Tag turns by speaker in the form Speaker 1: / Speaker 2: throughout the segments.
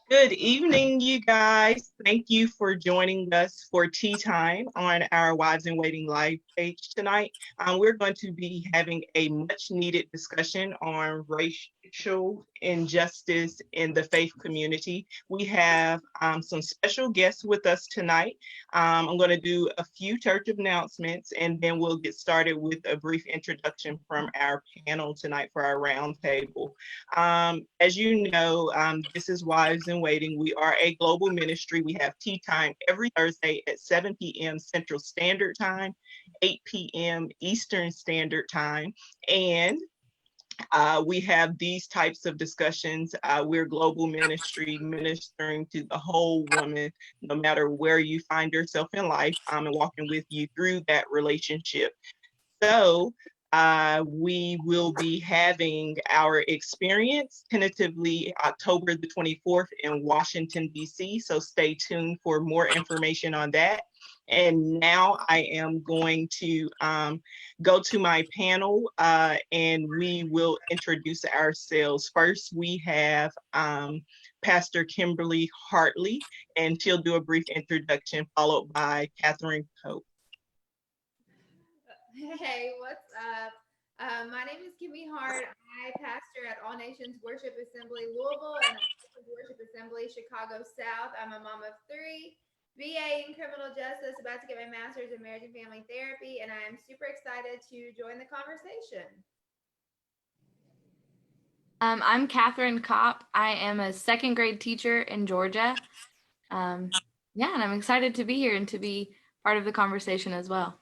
Speaker 1: Good evening, you guys. Thank you for joining us for Tea Time on our Wives in Waiting live page tonight. We're going to be having a much needed discussion on racial injustice in the faith community. We have some special guests with us tonight. I'm going to do a few church announcements and then we'll get started with a brief introduction from our panel tonight for our roundtable. As you know, this is Wives in Waiting. We are a global ministry. We have tea time every Thursday at 7 p.m. Central Standard Time, 8 p.m. Eastern Standard Time. And we have these types of discussions. We're global ministry, ministering to the whole woman, no matter where you find yourself in life, and walking with you through that relationship. So we will be having our experience tentatively October the 24th in Washington, D.C. So stay tuned for more information on that. And now I am going to go to my panel and we will introduce ourselves. First, we have Pastor Kimberly Hartley, and she'll do a brief introduction, followed by Catherine Pope.
Speaker 2: Hey, what's up? My name is Kimmy Hart. I pastor at All Nations Worship Assembly Louisville and Worship Assembly Chicago South. I'm a mom of three, BA in criminal justice, about to get my master's in marriage and family therapy, and I am super excited to join the conversation.
Speaker 3: I'm Catherine Kopp. I am a second grade teacher in Georgia. And I'm excited to be here and to be part of the conversation as well.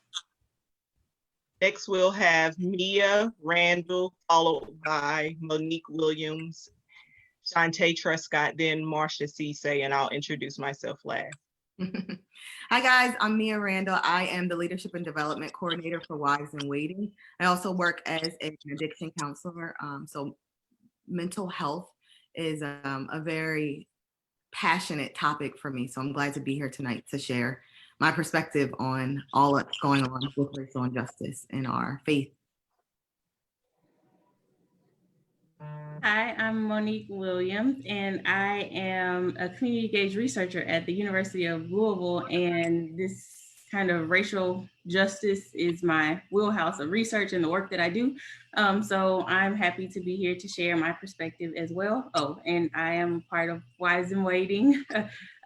Speaker 1: Next, we'll have Mia Randall, followed by Monique Williams, Shantae Truscott, then Marcia Cisse, and I'll introduce myself last.
Speaker 4: Hi guys, I'm Mia Randall. I am the Leadership and Development Coordinator for Wives in Waiting. I also work as an addiction counselor. So mental health is a very passionate topic for me. So I'm glad to be here tonight to share my perspective on all that's going on with racial injustice in our faith.
Speaker 5: Hi, I'm Monique Williams, and I am a community engaged researcher at the University of Louisville, and this kind of racial justice is my wheelhouse of research and the work that I do. So I'm happy to be here to share my perspective as well. Oh, and I am part of Wives in Waiting.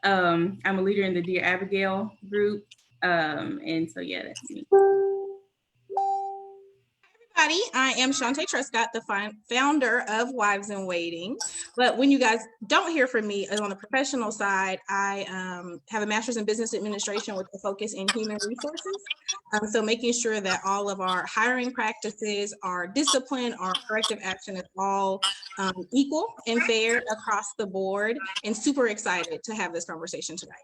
Speaker 5: I'm a leader in the Dear Abigail group. And so, yeah, that's me.
Speaker 6: I am Shantae Truscott, the founder of Wives in Waiting. But when you guys don't hear from me on the professional side, I have a master's in business administration with a focus in human resources. So making sure that all of our hiring practices, our discipline, our corrective action is all equal and fair across the board, and super excited to have this conversation tonight.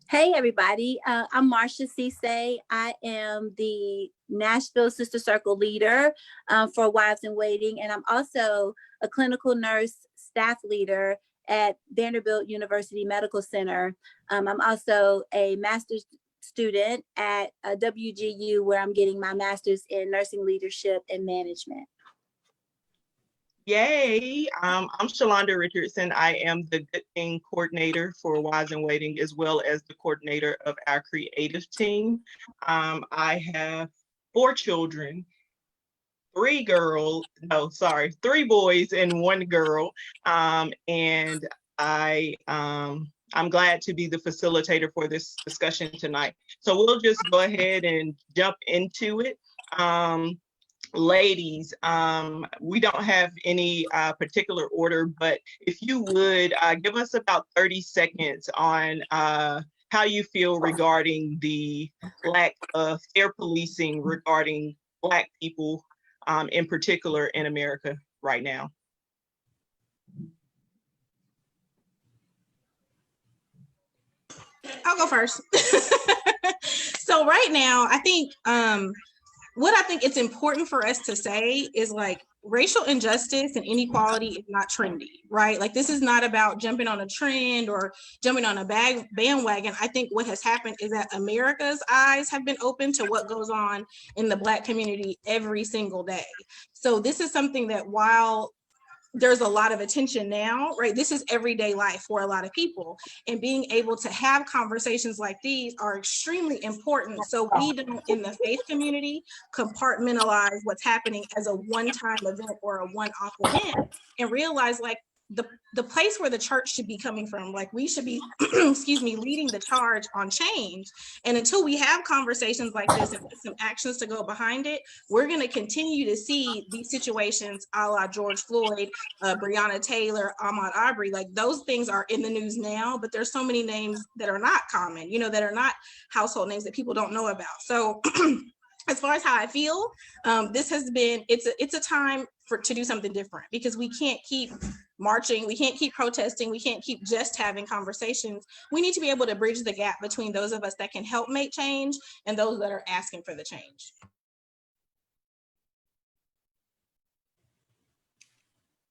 Speaker 7: Hey, everybody. I'm Marcia Cisse. I am the Nashville Sister Circle leader for Wives in Waiting, and I'm also a clinical nurse staff leader at Vanderbilt University Medical Center. I'm also a master's student at WGU, where I'm getting my master's in nursing leadership and management.
Speaker 1: Yay! I'm Shalonda Richardson. I am the Good Thing coordinator for Wives in Waiting, as well as the coordinator of our creative team. I have 4 children, 3 boys and 1 girl. And I'm glad to be the facilitator for this discussion tonight. So we'll just go ahead and jump into it. Ladies, we don't have any particular order, but if you would give us about 30 seconds on how you feel regarding the lack of fair policing regarding Black people in particular in America right now.
Speaker 6: I'll go first. So right now, I think what I think it's important for us to say is, like, racial injustice and inequality is not trendy, right? Like, this is not about jumping on a trend or jumping on a bandwagon. I think what has happened is that America's eyes have been open to what goes on in the Black community every single day. So this is something that, while there's a lot of attention now, right? This is everyday life for a lot of people. And being able to have conversations like these are extremely important. So we don't, in the faith community, compartmentalize what's happening as a one-time event or a one-off event, and realize like the place where the church should be coming from, like we should be, excuse me, leading the charge on change. And until we have conversations like this and some actions to go behind it, we're going to continue to see these situations a la George Floyd, Breonna Taylor, Ahmaud Arbery. Like those things are in the news now, but there's so many names that are not common, you know, that are not household names that people don't know about. So as far as how I feel, this has been, it's a time to do something different, because we can't keep marching, we can't keep protesting, we can't keep just having conversations. We need to be able to bridge the gap between those of us that can help make change and those that are asking for the change.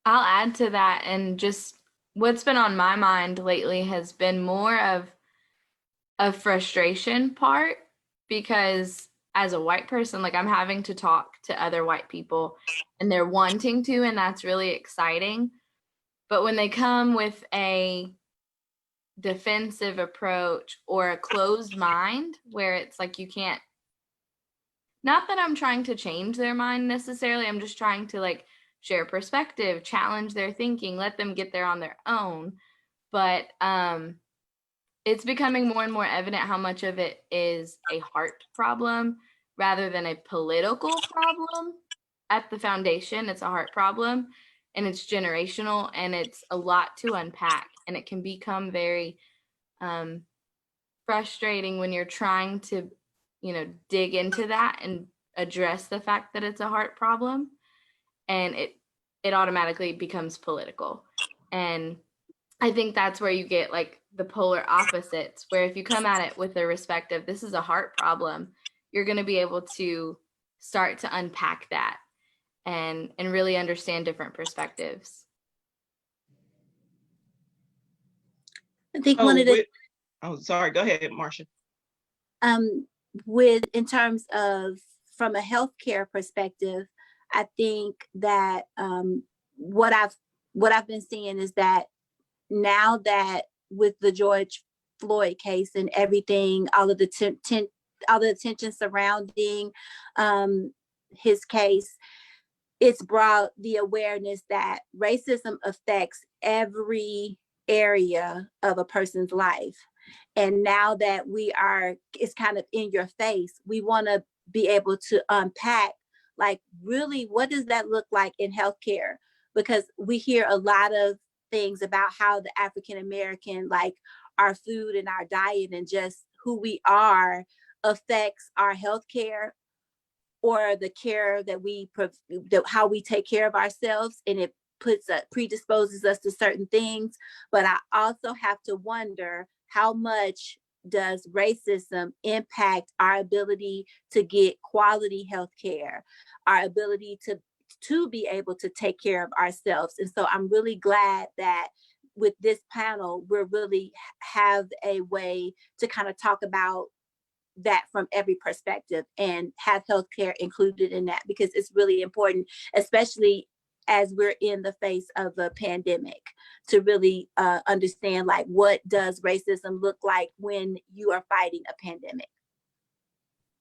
Speaker 3: I'll add to that, and just what's been on my mind lately has been more of a frustration part, because as a white person, like I'm having to talk to other white people and they're wanting to, and that's really exciting. But when they come with a defensive approach or a closed mind where it's like you can't, not that I'm trying to change their mind necessarily, I'm just trying to like share perspective, challenge their thinking, let them get there on their own. But it's becoming more and more evident how much of it is a heart problem rather than a political problem. At the foundation, it's a heart problem, and it's generational, and it's a lot to unpack, and it can become very frustrating when you're trying to, you know, dig into that and address the fact that it's a heart problem, and it automatically becomes political. And I think that's where you get like the polar opposites, where if you come at it with the respect of this is a heart problem, you're going to be able to start to unpack that and really understand different perspectives.
Speaker 7: I think one of the
Speaker 1: sorry, go ahead, Marcia.
Speaker 7: with in terms of from a healthcare perspective, I think that what I've been seeing is that now that with the George Floyd case and everything, all of the attention surrounding his case, it's brought the awareness that racism affects every area of a person's life. And now that it's kind of in your face, we want to be able to unpack, like, really, what does that look like in healthcare? Because we hear a lot of things about how the African American, like our food and our diet and just who we are affects our healthcare or the care that how we take care of ourselves, and it predisposes us to certain things. But I also have to wonder, how much does racism impact our ability to get quality health care, our ability to be able to take care of ourselves? And so I'm really glad that with this panel, we really have a way to kind of talk about that from every perspective and have healthcare included in that, because it's really important, especially as we're in the face of a pandemic, to really understand, like, what does racism look like when you are fighting a pandemic?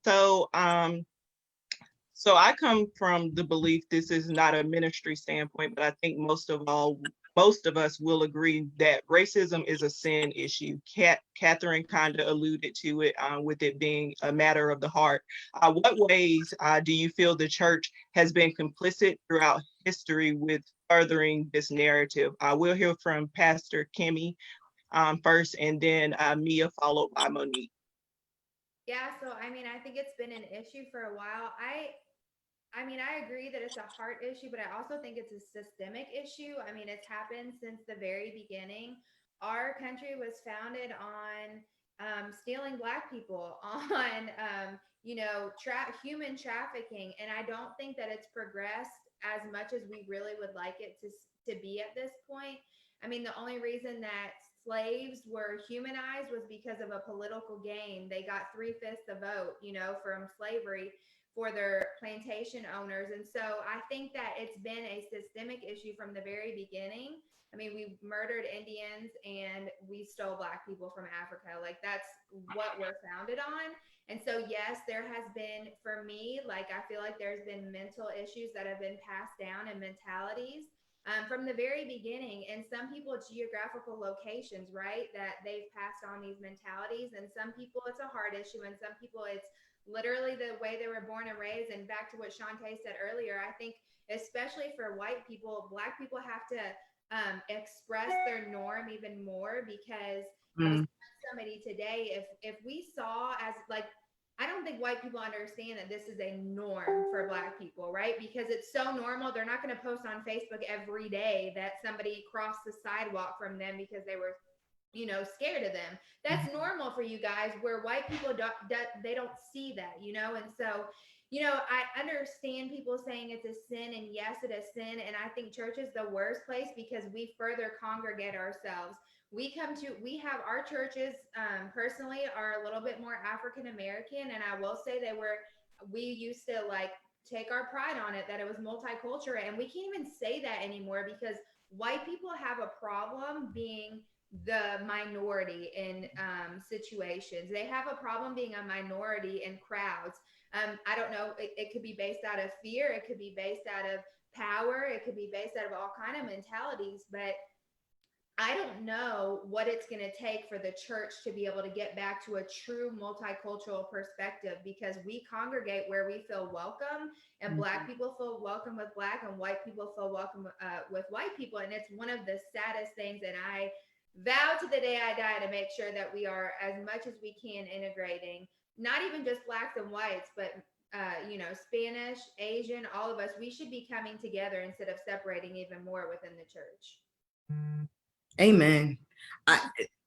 Speaker 1: So, so I come from the belief, this is not a ministry standpoint, but I think most of us will agree that racism is a sin issue. Catherine kind of alluded to it with it being a matter of the heart. What ways do you feel the church has been complicit throughout history with furthering this narrative? We'll hear from Pastor Kimmy first, and then Mia, followed by Monique.
Speaker 2: Yeah, so I mean, I think it's been an issue for a while. I mean, I agree that it's a heart issue, but I also think it's a systemic issue. I mean, it's happened since the very beginning. Our country was founded on stealing Black people, on human trafficking, and I don't think that it's progressed as much as we really would like it to be at this point. I mean, the only reason that slaves were humanized was because of a political gain. They got 3/5 the vote, from slavery for their plantation owners. And so I think that it's been a systemic issue from the very beginning. I mean, we murdered Indians and we stole Black people from Africa. Like, that's what we're founded on. And so, yes, there has been, for me, like, I feel like there's been mental issues that have been passed down and mentalities from the very beginning. And some people, geographical locations, right, that they've passed on these mentalities. And some people, it's a heart issue. And some people, it's literally the way they were born and raised. And back to what Shantae said earlier, I think especially for white people, Black people have to express their norm even more, because I was telling somebody today, if we saw as like, I don't think white people understand that this is a norm for Black people, right? Because it's so normal. They're not going to post on Facebook every day that somebody crossed the sidewalk from them because they were, you know, scared of them. That's normal for you guys, where white people they don't see that, you know? And so, you know, I understand people saying it's a sin, and yes, it is sin. And I think church is the worst place because we further congregate ourselves. We have our churches, personally, are a little bit more African American. And I will say we used to like take our pride on it, that it was multicultural. And we can't even say that anymore because white people have a problem being the minority in situations. They have a problem being a minority in crowds. I don't know, it could be based out of fear, it could be based out of power, it could be based out of all kind of mentalities, but I don't know what it's going to take for the church to be able to get back to a true multicultural perspective, because we congregate where we feel welcome, and Black people feel welcome with Black, and white people feel welcome with white people. And it's one of the saddest things. And I vow to the day I die to make sure that we are, as much as we can, integrating, not even just Blacks and whites, but you know, Spanish, Asian, all of us. We should be coming together instead of separating even more within the church.
Speaker 4: Amen.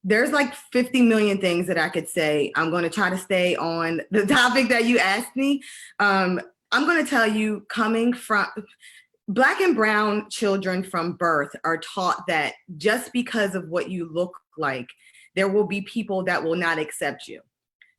Speaker 4: There's like 50 million things that I could say. I'm going to try to stay on the topic that you asked me. I'm going to tell you, coming from Black and brown children from birth are taught that just because of what you look like, there will be people that will not accept you.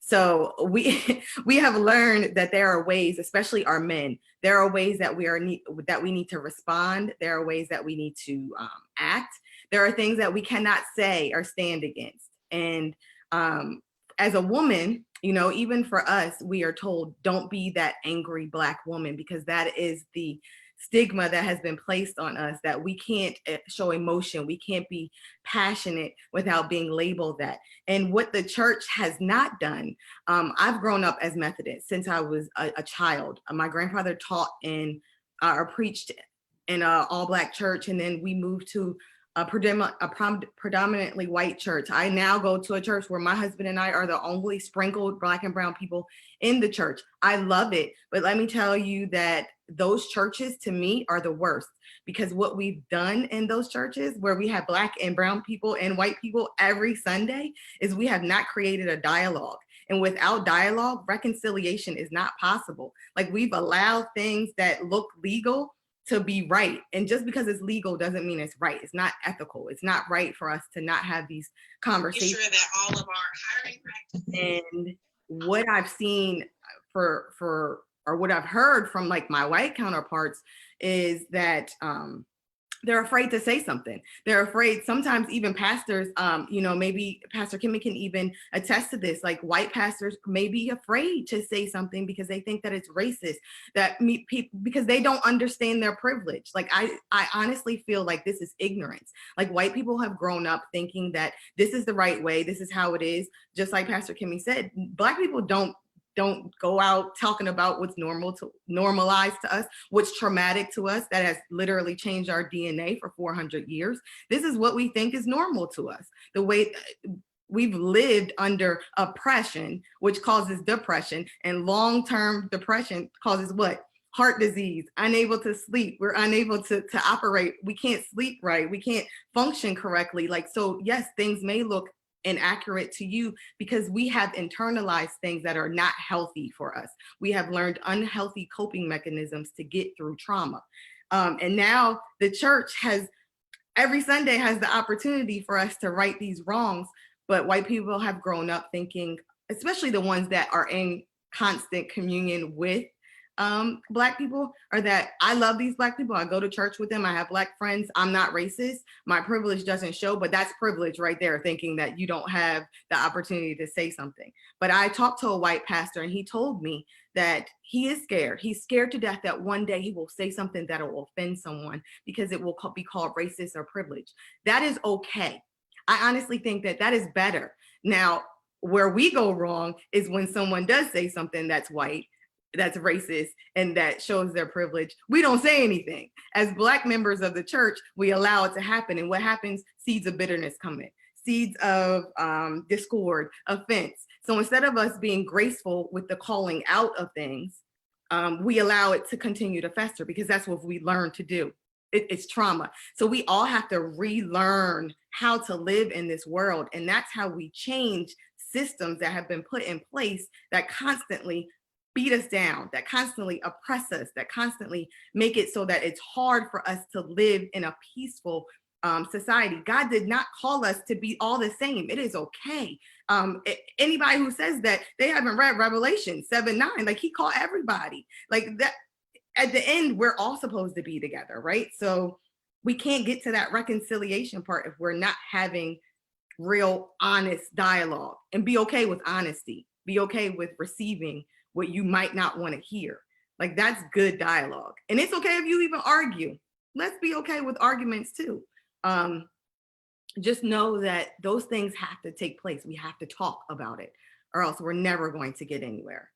Speaker 4: So we have learned that there are ways, especially our men, there are ways that we need to respond. There are ways that we need to act. There are things that we cannot say or stand against. And as a woman, you know, even for us, we are told, don't be that angry Black woman, because that is the stigma that has been placed on us, that we can't show emotion, we can't be passionate without being labeled that. And what the church has not done, I've grown up as Methodist since I was a child. My grandfather taught or preached in an all-Black church, and then we moved to a predominantly white church. I now go to a church where my husband and I are the only sprinkled Black and brown people in the church. I love it, but let me tell you that those churches to me are the worst, because what we've done in those churches where we have Black and brown people and white people every Sunday is we have not created a dialogue. And without dialogue, reconciliation is not possible. Like, we've allowed things that look legal to be right. And just because it's legal doesn't mean it's right. It's not ethical. It's not right for us to not have these conversations.
Speaker 1: Sure that all of our hiring practices.
Speaker 4: And what I've seen or what I've heard from like my white counterparts is that they're afraid to say something. They're afraid, sometimes even pastors, you know, maybe Pastor Kimmy can even attest to this, like white pastors may be afraid to say something because they think that it's racist, because they don't understand their privilege. Like, I honestly feel like this is ignorance. Like, white people have grown up thinking that this is the right way, this is how it is. Just like Pastor Kimmy said, Black people don't go out talking about what's normalized to us, what's traumatic to us, that has literally changed our DNA for 400 years. This is what we think is normal to us. The way we've lived under oppression, which causes depression, and long-term depression causes what? Heart disease, unable to sleep. We're unable to operate. We can't sleep right. We can't function correctly. Like, so yes, things may look inaccurate to you because we have internalized things that are not healthy for us. We have learned unhealthy coping mechanisms to get through trauma. And now the church every Sunday has the opportunity for us to right these wrongs, but white people have grown up thinking, especially the ones that are in constant communion with Black people are that I love these Black people. I go to church with them. I have Black friends. I'm not racist. My privilege doesn't show, but that's privilege right there, thinking that you don't have the opportunity to say something. But I talked to a white pastor and he told me that he is scared. He's scared to death that one day he will say something that will offend someone because it will be called racist or privilege. That is okay. I honestly think that that is better. Now, where we go wrong is when someone does say something that's white, that's racist, and that shows their privilege. We don't say anything. As Black members of the church, we allow it to happen. And what happens? Seeds of bitterness come in, seeds of discord, offense. So instead of us being graceful with the calling out of things, we allow it to continue to fester because that's what we learn to do. It's trauma. So we all have to relearn how to live in this world. And that's how we change systems that have been put in place that constantly beat us down, that constantly oppress us, that constantly make it so that it's hard for us to live in a peaceful society. God did not call us to be all the same. It is okay. Anybody who says that, they haven't read Revelation 7:9. Like, he called everybody. Like that. At the end, we're all supposed to be together, right? So we can't get to that reconciliation part if we're not having real honest dialogue, and be okay with honesty. Be okay with receiving what you might not want to hear. Like, that's good dialogue. And it's okay if you even argue. Let's be okay with arguments too. Just know that those things have to take place. We have to talk about it, or else we're never going to get anywhere.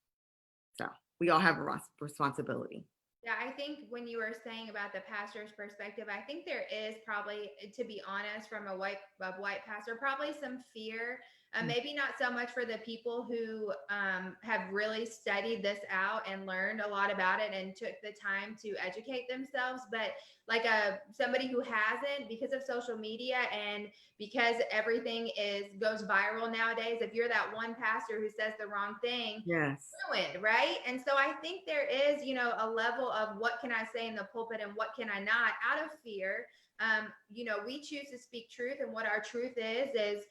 Speaker 4: So we all have a responsibility.
Speaker 2: Yeah, I think when you were saying about the pastor's perspective, I think there is probably, to be honest, from a white pastor, probably some fear. Maybe not so much for the people who have really studied this out and learned a lot about it and took the time to educate themselves, but like somebody who hasn't, because of social media and because everything goes viral nowadays. If you're that one pastor who says the wrong thing,
Speaker 4: yes,
Speaker 2: ruined, right? And so I think there is, a level of what can I say in the pulpit and what can I not, out of fear. We choose to speak truth, and what our truth is,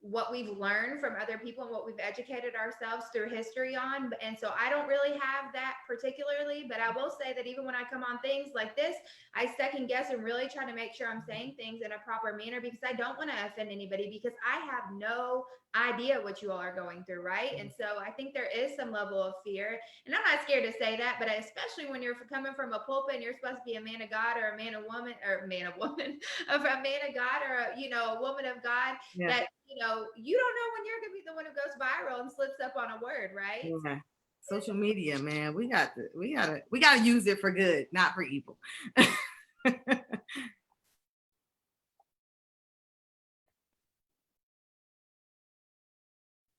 Speaker 2: what we've learned from other people and what we've educated ourselves through history on. And so I don't really have that particularly, but I will say that even when I come on things like this, I second guess and really try to make sure I'm saying things in a proper manner, because I don't want to offend anybody, because I have no idea what you all are going through, right? And so I think there is some level of fear, and I'm not scared to say that, but especially when you're coming from a pulpit and you're supposed to be a man of God or a man of woman, or a man of woman, of a man of God, or a woman of God,
Speaker 4: yeah.
Speaker 2: that you don't know when you're gonna be the one who goes viral and slips up on a word, right?
Speaker 4: Yeah. Social media, man, we gotta use it for good, not for evil.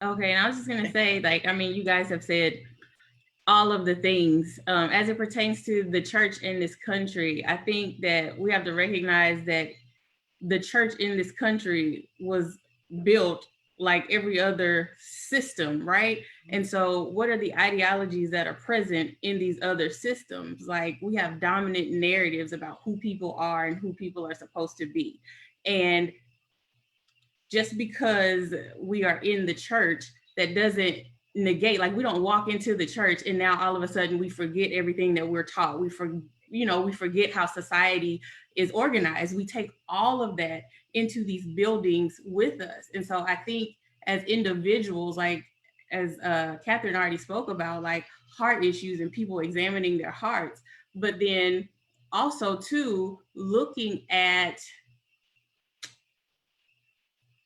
Speaker 5: Okay, and I was just gonna say, you guys have said all of the things as it pertains to the church in this country. I think that we have to recognize that the church in this country was built like every other system, right? And so what are the ideologies that are present in these other systems? Like, we have dominant narratives about who people are and who people are supposed to be. And just because we are in the church, that doesn't negate, like, we don't walk into the church and now all of a sudden we forget everything that we're taught. We forget how society is organized. We take all of that into these buildings with us. And so I think as individuals, like as Catherine already spoke about, like heart issues and people examining their hearts, but then also too, looking at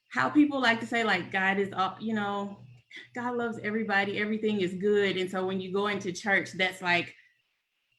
Speaker 5: how people like to say, like, God is all, God loves everybody, everything is good. And so when you go into church,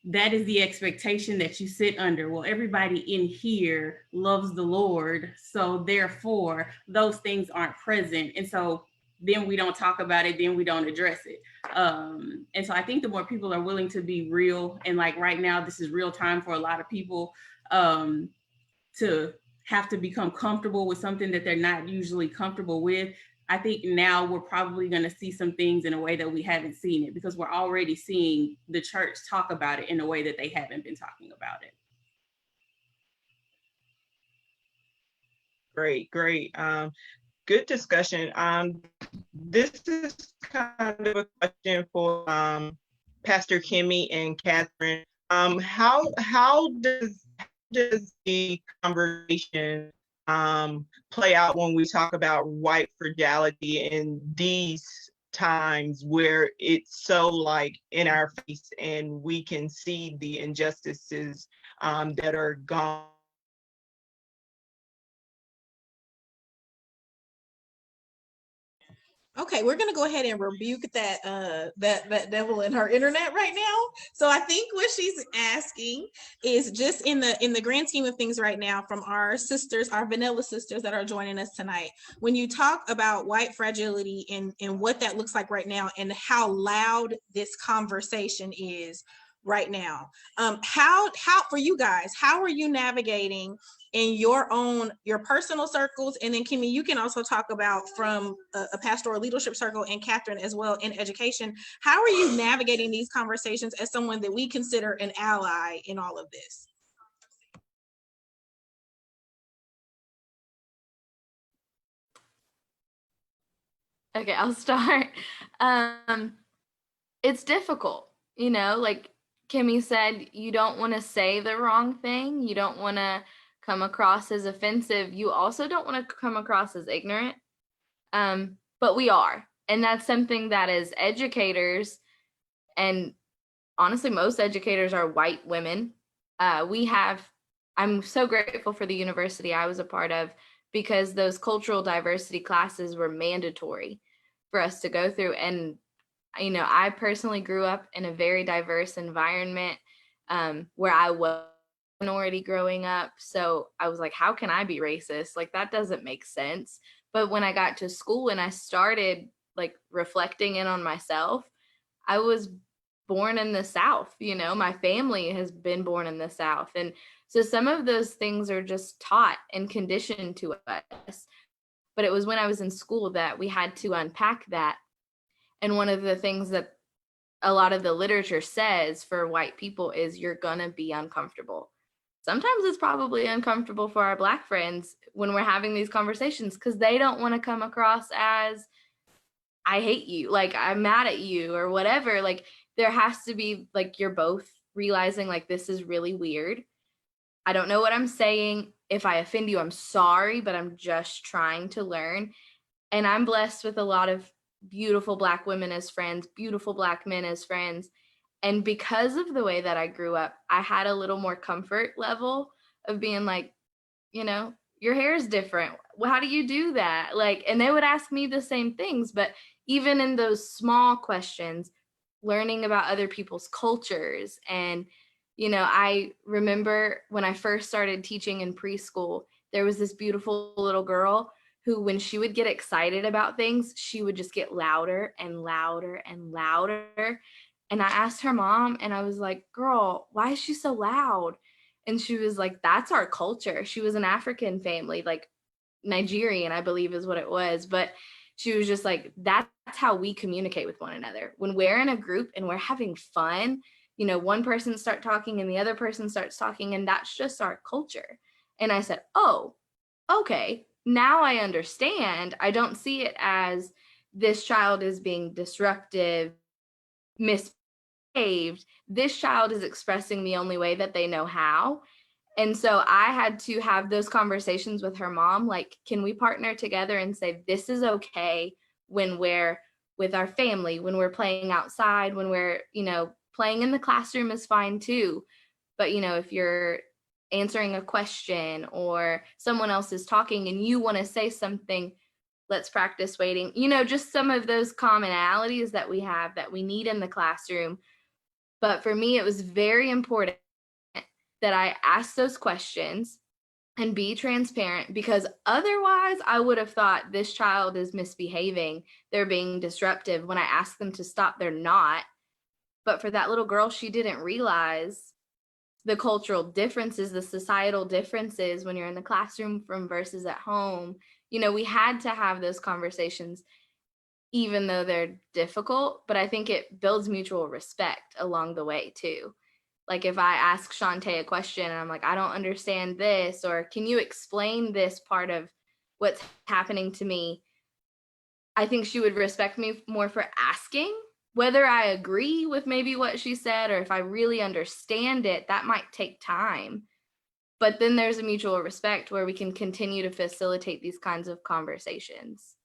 Speaker 5: that is the expectation that you sit under. Well, everybody in here loves the Lord, so therefore those things aren't present. And so then we don't talk about it, then we don't address it. And so I think the more people are willing to be real, and like right now, this is real time for a lot of people to have to become comfortable with something that they're not usually comfortable with. I think now we're probably going to see some things in a way that we haven't seen it, because we're already seeing the church talk about it in a way that they haven't been talking about it.
Speaker 1: Great. Good discussion. This is kind of a question for Pastor Kimmy and Catherine, how does the conversation play out when we talk about white fragility in these times where it's so like in our face and we can see the injustices that are gone?
Speaker 6: Okay, we're gonna go ahead and rebuke that that devil in her internet right now. So I think what she's asking is just in the grand scheme of things right now, from our sisters, our vanilla sisters that are joining us tonight. When you talk about white fragility and what that looks like right now and how loud this conversation is right now, how for you guys, how are you navigating in your personal circles? And then Kimmy, you can also talk about from a pastoral leadership circle, and Catherine as well in education. How are you navigating these conversations as someone that we consider an ally in all of this?
Speaker 3: Okay, I'll start. It's difficult, like Kimmy said, you don't want to say the wrong thing. You don't want to come across as offensive. You also don't want to come across as ignorant. But we are. And that's something that as educators, and honestly, most educators are white women. I'm so grateful for the university I was a part of, because those cultural diversity classes were mandatory for us to go through. And, I personally grew up in a very diverse environment where I was a minority growing up. So I was like, how can I be racist? Like, that doesn't make sense. But when I got to school and I started like reflecting in on myself, I was born in the South, my family has been born in the South. And so some of those things are just taught and conditioned to us. But it was when I was in school that we had to unpack that. And one of the things that a lot of the literature says for white people is you're going to be uncomfortable. Sometimes it's probably uncomfortable for our Black friends when we're having these conversations, because they don't want to come across as, I hate you, like I'm mad at you or whatever. Like there has to be like, you're both realizing like, this is really weird. I don't know what I'm saying. If I offend you, I'm sorry, but I'm just trying to learn. And I'm blessed with a lot of beautiful Black women as friends, beautiful Black men as friends. And because of the way that I grew up, I had a little more comfort level of being like, your hair is different. Well, how do you do that? Like, and they would ask me the same things. But even in those small questions, learning about other people's cultures. And, I remember when I first started teaching in preschool, there was this beautiful little girl who, when she would get excited about things, she would just get louder and louder and louder. And I asked her mom, and I was like, girl, why is she so loud? And she was like, that's our culture. She was an African family, like Nigerian, I believe is what it was. But she was just like, that's how we communicate with one another. When we're in a group and we're having fun, one person starts talking and the other person starts talking, and that's just our culture. And I said, oh, okay. Now I understand. I don't see it as this child is being disruptive, misbehaved. This child is expressing the only way that they know how. And so I had to have those conversations with her mom. Like, can we partner together and say, this is okay when we're with our family, when we're playing outside, when we're, playing in the classroom is fine too. But, if you're answering a question or someone else is talking and you want to say something, let's practice waiting. Just some of those commonalities that we have that we need in the classroom. But for me, it was very important that I ask those questions and be transparent, because otherwise I would have thought this child is misbehaving. They're being disruptive. When I ask them to stop, they're not. But for that little girl, she didn't realize the cultural differences, the societal differences when you're in the classroom from versus at home. We had to have those conversations, even though they're difficult, but I think it builds mutual respect along the way too. Like if I ask Shantae a question and I'm like, I don't understand this, or can you explain this part of what's happening to me? I think she would respect me more for asking whether I agree with maybe what she said or if I really understand it, that might take time. But then there's a mutual respect where we can continue to facilitate these kinds of conversations.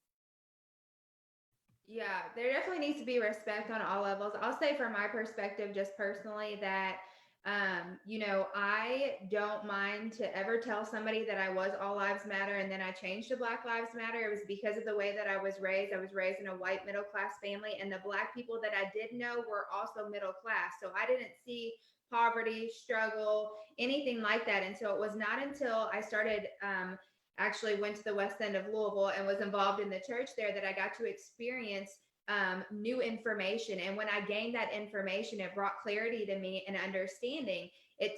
Speaker 2: Yeah, there definitely needs to be respect on all levels. I'll say from my perspective, just personally, that I don't mind to ever tell somebody that I was All Lives Matter and then I changed to Black Lives Matter. It was because of the way that I was raised. I was raised in a white middle class family, and the Black people that I did know were also middle class. So I didn't see poverty, struggle, anything like that. And so it was not until I started actually went to the West End of Louisville and was involved in the church there that I got to experience new information. And when I gained that information, it brought clarity to me and understanding.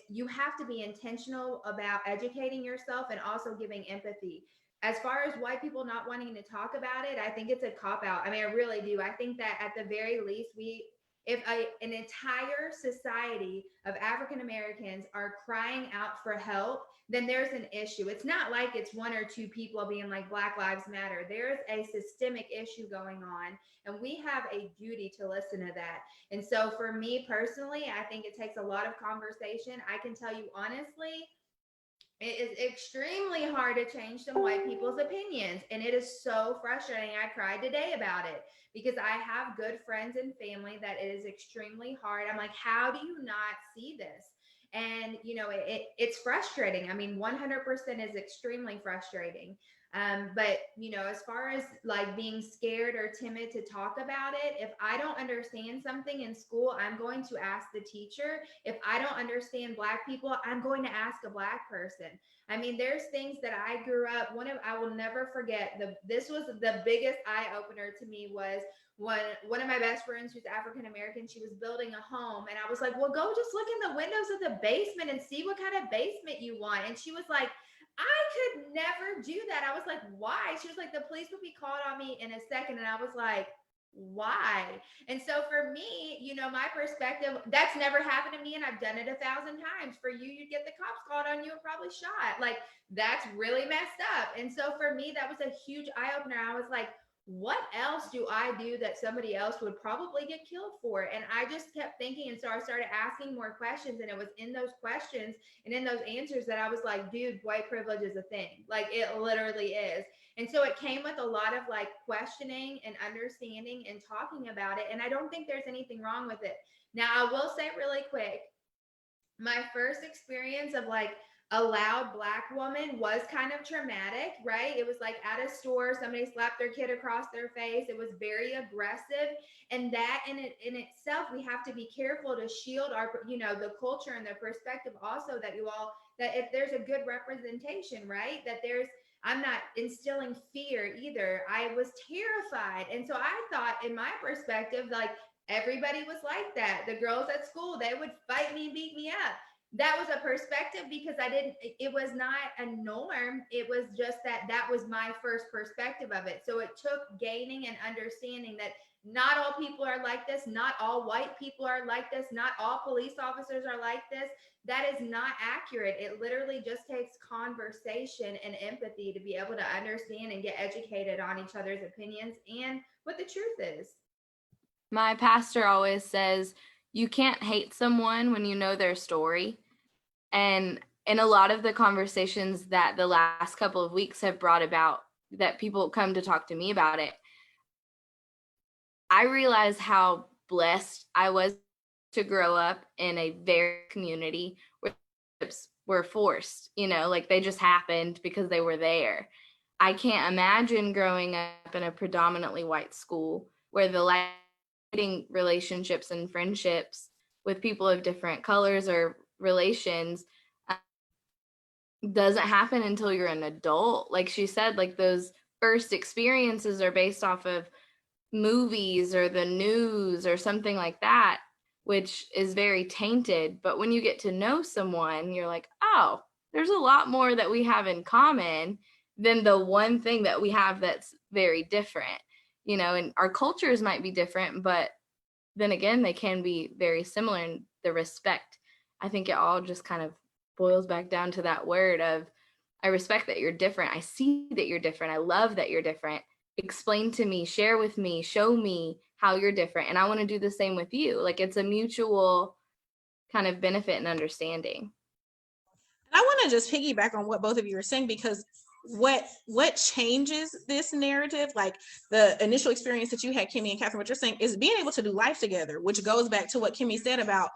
Speaker 2: You have to be intentional about educating yourself and also giving empathy. As far as white people not wanting to talk about it, I think it's a cop out. I mean, I really do. I think that at the very least, if an entire society of African Americans are crying out for help, then there's an issue. It's not like it's one or two people being like Black Lives Matter. There's a systemic issue going on, and we have a duty to listen to that. And so for me personally, I think it takes a lot of conversation. I can tell you honestly, it is extremely hard to change some white people's opinions, and it is so frustrating. I cried today about it because I have good friends and family that it is extremely hard. I'm like, how do you not see this? And it's frustrating. I mean, 100% is extremely frustrating. But as far as like being scared or timid to talk about it, if I don't understand something in school, I'm going to ask the teacher. If I don't understand Black people, I'm going to ask a Black person. I mean, there's things that I grew up. I will never forget. This was the biggest eye opener to me was when one of my best friends who's African American, she was building a home, and I was like, well, go just look in the windows of the basement and see what kind of basement you want. And she was like, I could never do that. I was like, why? She was like, the police would be called on me in a second. And I was like, why? And so for me, my perspective, that's never happened to me, and I've done it 1,000 times. For you, you'd get the cops called on you and probably shot. Like, that's really messed up. And so for me, that was a huge eye opener. I was like, what else do I do that somebody else would probably get killed for? And I just kept thinking. And so I started asking more questions, and it was in those questions and in those answers that I was like, dude, white privilege is a thing. Like, it literally is. And so it came with a lot of like questioning and understanding and talking about it. And I don't think there's anything wrong with it. Now, I will say really quick, my first experience of like a loud Black woman was kind of traumatic, right? It was like at a store, somebody slapped their kid across their face. It was very aggressive. And that in itself, we have to be careful to shield our, the culture and the perspective also that that if there's a good representation, right? I'm not instilling fear either. I was terrified. And so I thought, in my perspective, like everybody was like that. The girls at school, they would fight me and beat me up. That was a perspective because it was not a norm. It was just that was my first perspective of it. So it took gaining and understanding that not all people are like this. Not all white people are like this. Not all police officers are like this. That is not accurate. It literally just takes conversation and empathy to be able to understand and get educated on each other's opinions and what the truth is.
Speaker 3: My pastor always says, you can't hate someone when you know their story. And in a lot of the conversations that the last couple of weeks have brought about, that people come to talk to me about it, I realize how blessed I was to grow up in a very community where relationships were forced, like they just happened because they were there. I can't imagine growing up in a predominantly white school where the relationships and friendships with people of different colors or relations doesn't happen until you're an adult. Like she said, like those first experiences are based off of movies or the news or something like that, which is very tainted. But when you get to know someone, you're like, oh, there's a lot more that we have in common than the one thing that we have that's very different, and our cultures might be different, but then again, they can be very similar in the respect. I think it all just kind of boils back down to that word of, I respect that you're different. I see that you're different. I love that you're different. Explain to me, share with me, show me how you're different, and I want to do the same with you. Like, it's a mutual kind of benefit and understanding.
Speaker 6: I want to just piggyback on what both of you are saying, because what changes this narrative, like the initial experience that you had, Kimmy and Catherine, what you're saying is being able to do life together, which goes back to what Kimmy said about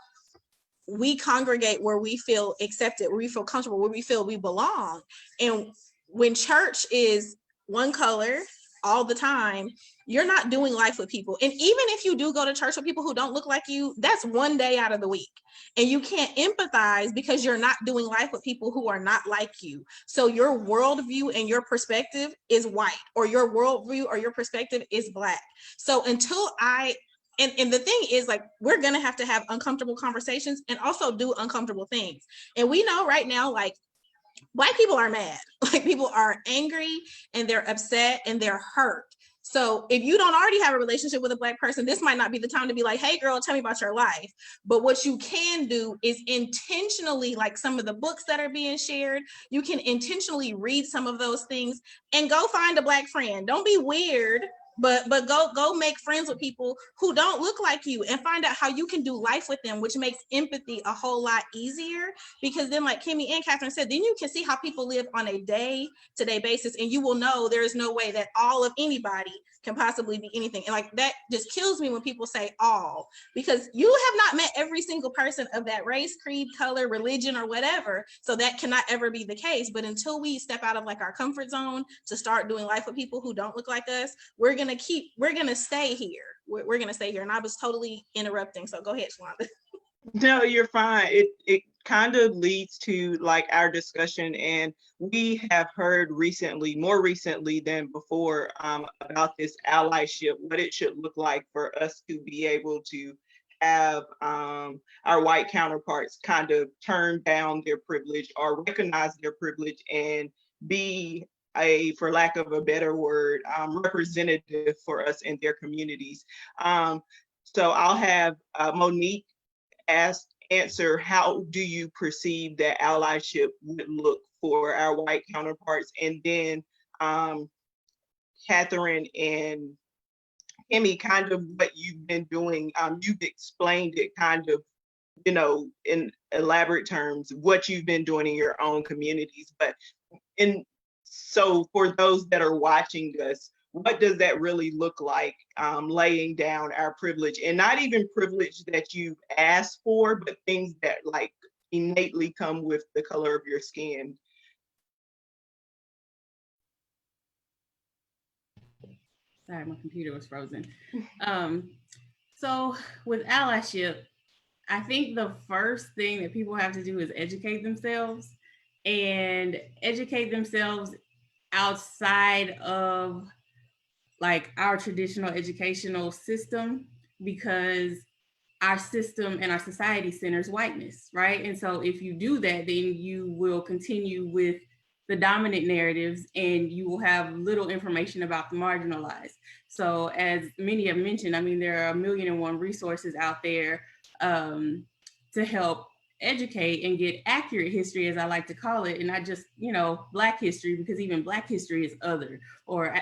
Speaker 6: we congregate where we feel accepted, where we feel comfortable, where we feel we belong. And when church is one color all the time, you're not doing life with people. And even if you do go to church with people who don't look like you, that's one day out of the week. And you can't empathize because you're not doing life with people who are not like you. So your worldview and your perspective is white, or your worldview or your perspective is black. So until and the thing is, like, we're going to have uncomfortable conversations and also do uncomfortable things. And we know right now, like, Black people are mad, like people are angry and they're upset and they're hurt. So if you don't already have a relationship with a Black person, this might not be the time to be like, hey girl, tell me about your life. But what you can do is intentionally, like some of the books that are being shared, you can intentionally read some of those things and go find a Black friend. Don't be weird, but go make friends with people who don't look like you and find out how you can do life with them, which makes empathy a whole lot easier. Because then, like Kimmy and Catherine said, then you can see how people live on a day-to-day basis, and you will know there is no way that all of anybody can possibly be anything. And like, that just kills me when people say all, because you have not met every single person of that race, creed, color, religion, or whatever. So that cannot ever be the case. But until we step out of like our comfort zone to start doing life with people who don't look like us, we're gonna stay here. We're gonna stay here. And I was totally interrupting. So go ahead, Shalonda.
Speaker 1: No, you're fine. It kind of leads to like our discussion, and we have heard recently, more recently than before, about this allyship, what it should look like for us to be able to have our white counterparts kind of turn down their privilege or recognize their privilege and be for lack of a better word, representative for us in their communities. So I'll have Monique answer, how do you perceive that allyship would look for our white counterparts? And then Catherine and Kimmy, kind of what you've been doing, you've explained it kind of, you know, in elaborate terms, what you've been doing in your own communities. But so for those that are watching us, what does that really look like, laying down our privilege, and not even privilege that you've asked for, but things that like innately come with the color of your skin?
Speaker 5: Sorry, my computer was frozen. So with allyship, I think the first thing that people have to do is educate themselves, and educate themselves outside of like our traditional educational system, because our system and our society centers whiteness, right? And so if you do that, then you will continue with the dominant narratives and you will have little information about the marginalized. So as many have mentioned, I mean, there are 1,000,001 resources out there to help educate and get accurate history, as I like to call it, and not just, you know, Black history, because even Black history is other, or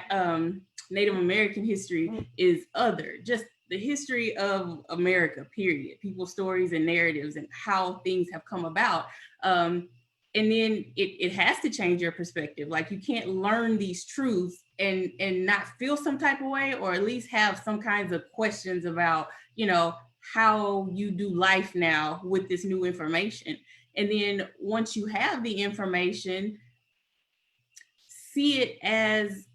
Speaker 5: Native American history is other. Just the history of America, period. People's stories and narratives and how things have come about. And then it has to change your perspective. Like, you can't learn these truths and not feel some type of way, or at least have some kinds of questions about, you know, how you do life now with this new information. And then once you have the information, see it as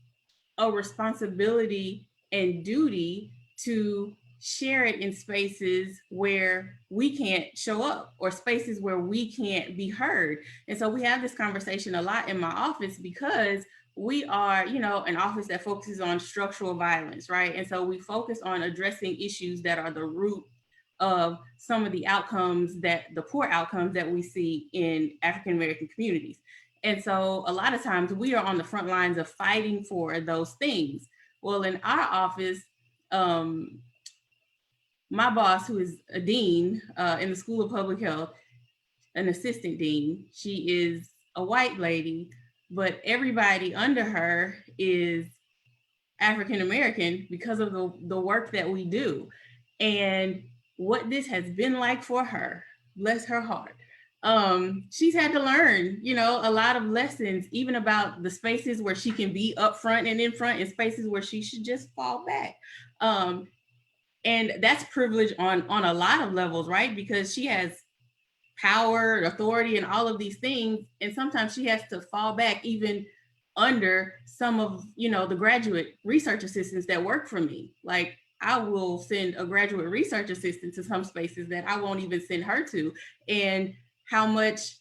Speaker 5: a responsibility and duty to share it in spaces where we can't show up, or spaces where we can't be heard. And so we have this conversation a lot in my office, because we are, you know, an office that focuses on structural violence, right? And so we focus on addressing issues that are the root of some of the outcomes, that the poor outcomes that we see in African American communities. And so a lot of times we are on the front lines of fighting for those things. Well, in our office, my boss, who is a dean in the School of Public Health, an assistant dean, she is a white lady, but everybody under her is African American because of the work that we do. And what this has been like for her, bless her heart. She's had to learn, you know, a lot of lessons, even about the spaces where she can be up front and in front, and spaces where she should just fall back. And that's privilege on a lot of levels, right? Because she has power, authority, and all of these things. And sometimes she has to fall back even under some of, you know, the graduate research assistants that work for me. Like, I will send a graduate research assistant to some spaces that I won't even send her to. And how much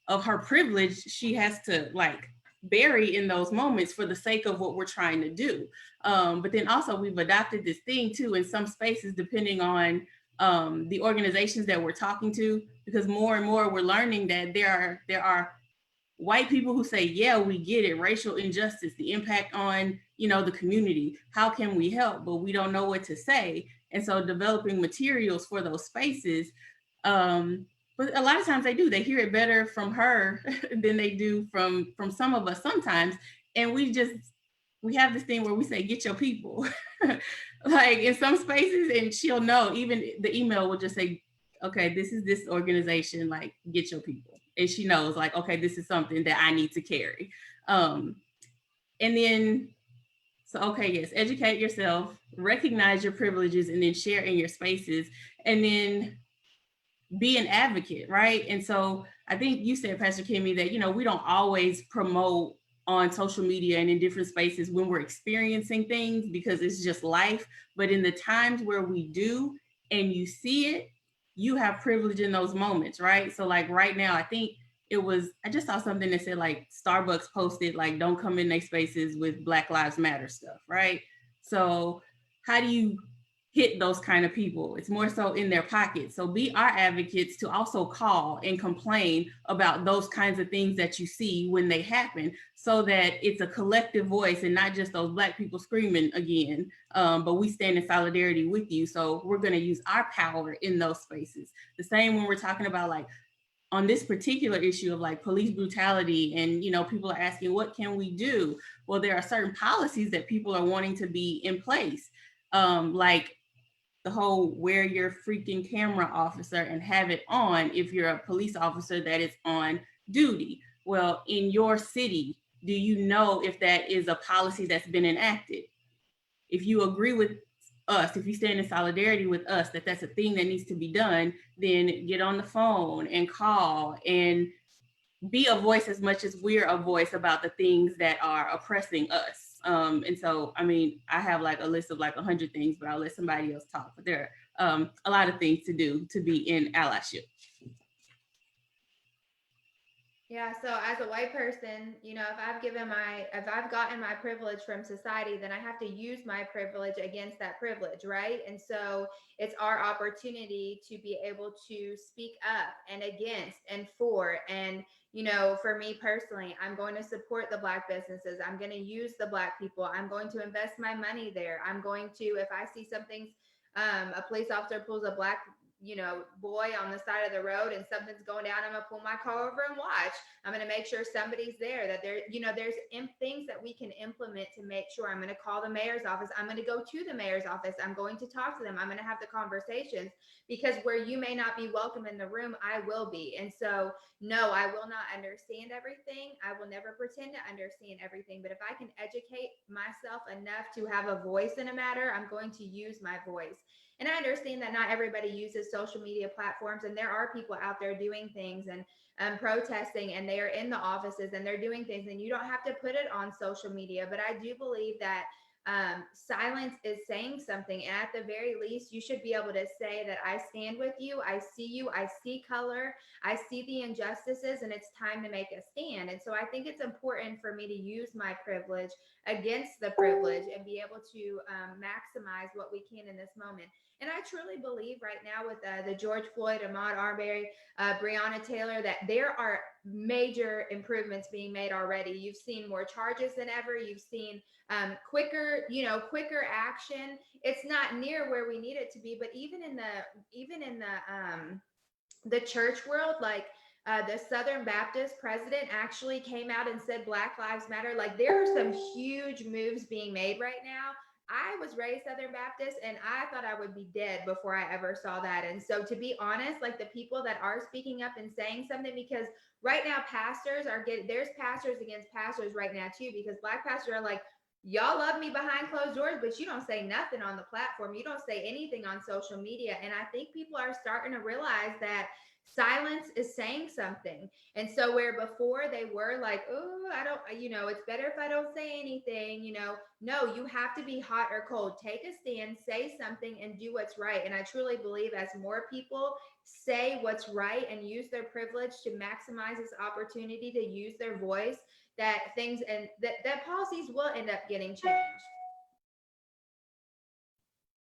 Speaker 5: of her privilege she has to like bury in those moments for the sake of what we're trying to do. But then also we've adopted this thing too in some spaces, depending on the organizations that we're talking to, because more and more we're learning that there are white people who say, yeah, we get it, racial injustice, the impact on, you know, the community, how can we help? But we don't know what to say. And so developing materials for those spaces, but a lot of times they hear it better from her than they do from some of us sometimes. And we have this thing where we say, get your people, like in some spaces, and she'll know, even the email will just say, okay, this is this organization, like, get your people. And she knows, like, okay, this is something that I need to carry. And then, so, okay, yes, educate yourself, recognize your privileges, and then share in your spaces, and then be an advocate, right? And so I think you said, Pastor Kimmy, that, you know, we don't always promote on social media and in different spaces when we're experiencing things because it's just life. But in the times where we do and you see it, you have privilege in those moments, right? So like right now, I think I just saw something that said like Starbucks posted like, don't come in their spaces with Black Lives Matter stuff, right? So how do you hit those kind of people? It's more so in their pockets. So be our advocates to also call and complain about those kinds of things that you see when they happen, so that it's a collective voice and not just those Black people screaming again, but we stand in solidarity with you. So we're going to use our power in those spaces. The same when we're talking about like on this particular issue of like police brutality, and, you know, people are asking, what can we do? Well, there are certain policies that people are wanting to be in place, like the whole wear your freaking camera, officer, and have it on if you're a police officer that is on duty. Well, in your city, do you know if that is a policy that's been enacted? If you agree with us, if you stand in solidarity with us that that's a thing that needs to be done, then get on the phone and call and be a voice as much as we're a voice about the things that are oppressing us. And so, I mean, I have like a list of like 100 things, but I'll let somebody else talk. But there are a lot of things to do to be in allyship.
Speaker 2: Yeah, so as a white person, you know, if I've gotten my privilege from society, then I have to use my privilege against that privilege, right? And so it's our opportunity to be able to speak up and against and for. And, you know, for me personally, I'm going to support the Black businesses. I'm going to use the Black people. I'm going to invest my money there. I'm going to, if I see something, a police officer pulls a Black, you know, boy on the side of the road and something's going down, I'm gonna pull my car over and watch. I'm gonna make sure somebody's there, that there, you know, there's things that we can implement to make sure. I'm gonna call the mayor's office. I'm gonna go to the mayor's office. I'm going to talk to them. I'm gonna have the conversations, because where you may not be welcome in the room, I will be. And so, no, I will not understand everything. I will never pretend to understand everything. But if I can educate myself enough to have a voice in a matter, I'm going to use my voice. And I understand that not everybody uses social media platforms, and there are people out there doing things and protesting, and they are in the offices and they're doing things, and you don't have to put it on social media. But I do believe that silence is saying something. And at the very least, you should be able to say that I stand with you, I see color, I see the injustices, and it's time to make a stand. And so I think it's important for me to use my privilege against the privilege and be able to maximize what we can in this moment. And I truly believe right now with the George Floyd, Ahmaud Arbery, Breonna Taylor, that there are major improvements being made already. You've seen more charges than ever. You've seen quicker action. It's not near where we need it to be, but even in the church world, like The Southern Baptist president actually came out and said Black Lives Matter. Like, there are some huge moves being made right now. I was raised Southern Baptist and I thought I would be dead before I ever saw that. And so, to be honest, like, the people that are speaking up and saying something, because right now pastors are getting, there's pastors against pastors right now too, because Black pastors are like, y'all love me behind closed doors, but you don't say nothing on the platform. You don't say anything on social media. And I think people are starting to realize that silence is saying something. And so, where before they were like, oh, I don't, it's better if I don't say anything, no, you have to be hot or cold. Take a stand, say something, and do what's right. And I truly believe as more people say what's right and use their privilege to maximize this opportunity to use their voice, that things and that policies will end up getting changed.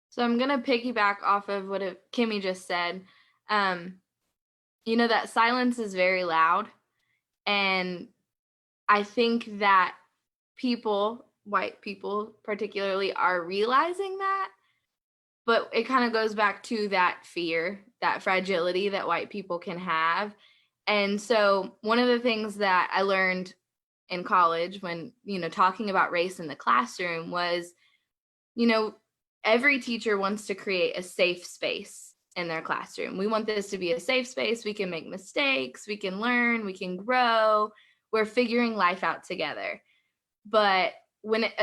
Speaker 3: So I'm going to piggyback off of what Kimmy just said. That silence is very loud. And I think that people, white people particularly, are realizing that. But it kind of goes back to that fear, that fragility that white people can have. And so one of the things that I learned in college when, talking about race in the classroom was, every teacher wants to create a safe space in their classroom. We want this to be a safe space. We can make mistakes, we can learn, we can grow. We're figuring life out together. But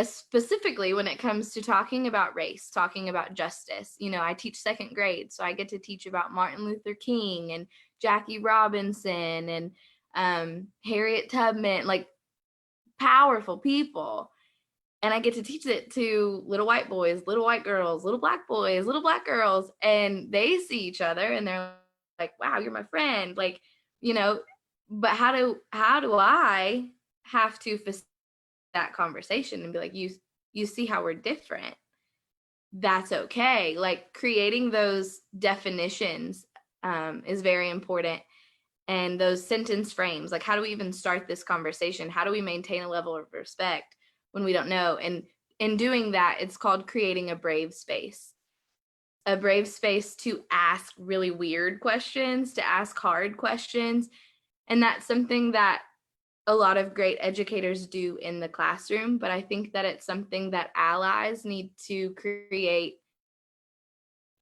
Speaker 3: specifically when it comes to talking about race, talking about justice, I teach second grade, so I get to teach about Martin Luther King and Jackie Robinson and Harriet Tubman, like powerful people. And I get to teach it to little white boys, little white girls, little black boys, little black girls, and they see each other and they're like, wow, you're my friend. Like, but how do I have to facilitate that conversation and be like, you see how we're different? That's okay. Like, creating those definitions is very important. And those sentence frames, like, how do we even start this conversation? How do we maintain a level of respect when we don't know? And in doing that, it's called creating a brave space to ask really weird questions, to ask hard questions. And that's something that a lot of great educators do in the classroom, but I think that it's something that allies need to create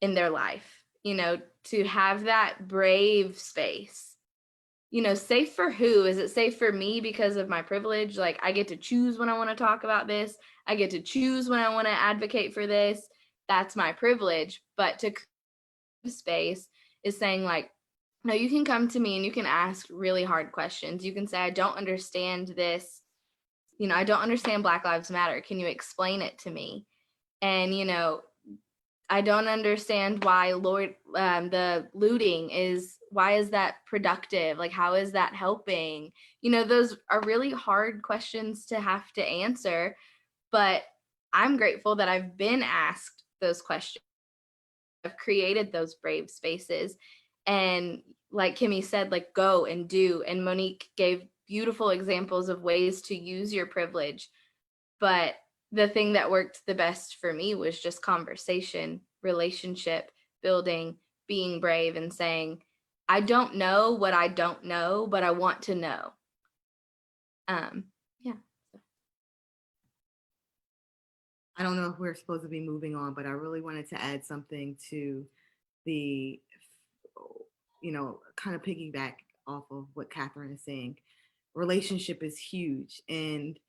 Speaker 3: in their life, to have that brave space. Safe for who? Is it safe for me because of my privilege? Like, I get to choose when I want to talk about this. I get to choose when I want to advocate for this. That's my privilege. But to create space is saying, like, no, you can come to me and you can ask really hard questions. You can say, I don't understand this. I don't understand Black Lives Matter. Can you explain it to me? And, I don't understand why the looting why is that productive? Like, how is that helping? Those are really hard questions to have to answer, but I'm grateful that I've been asked those questions. I've created those brave spaces. And like Kimmy said, like, go and do. And Monique gave beautiful examples of ways to use your privilege. But the thing that worked the best for me was just conversation, relationship building, being brave and saying, I don't know what I don't know, but I want to know. Yeah.
Speaker 4: I don't know if we're supposed to be moving on, but I really wanted to add something to the, kind of piggyback off of what Catherine is saying. Relationship is huge. And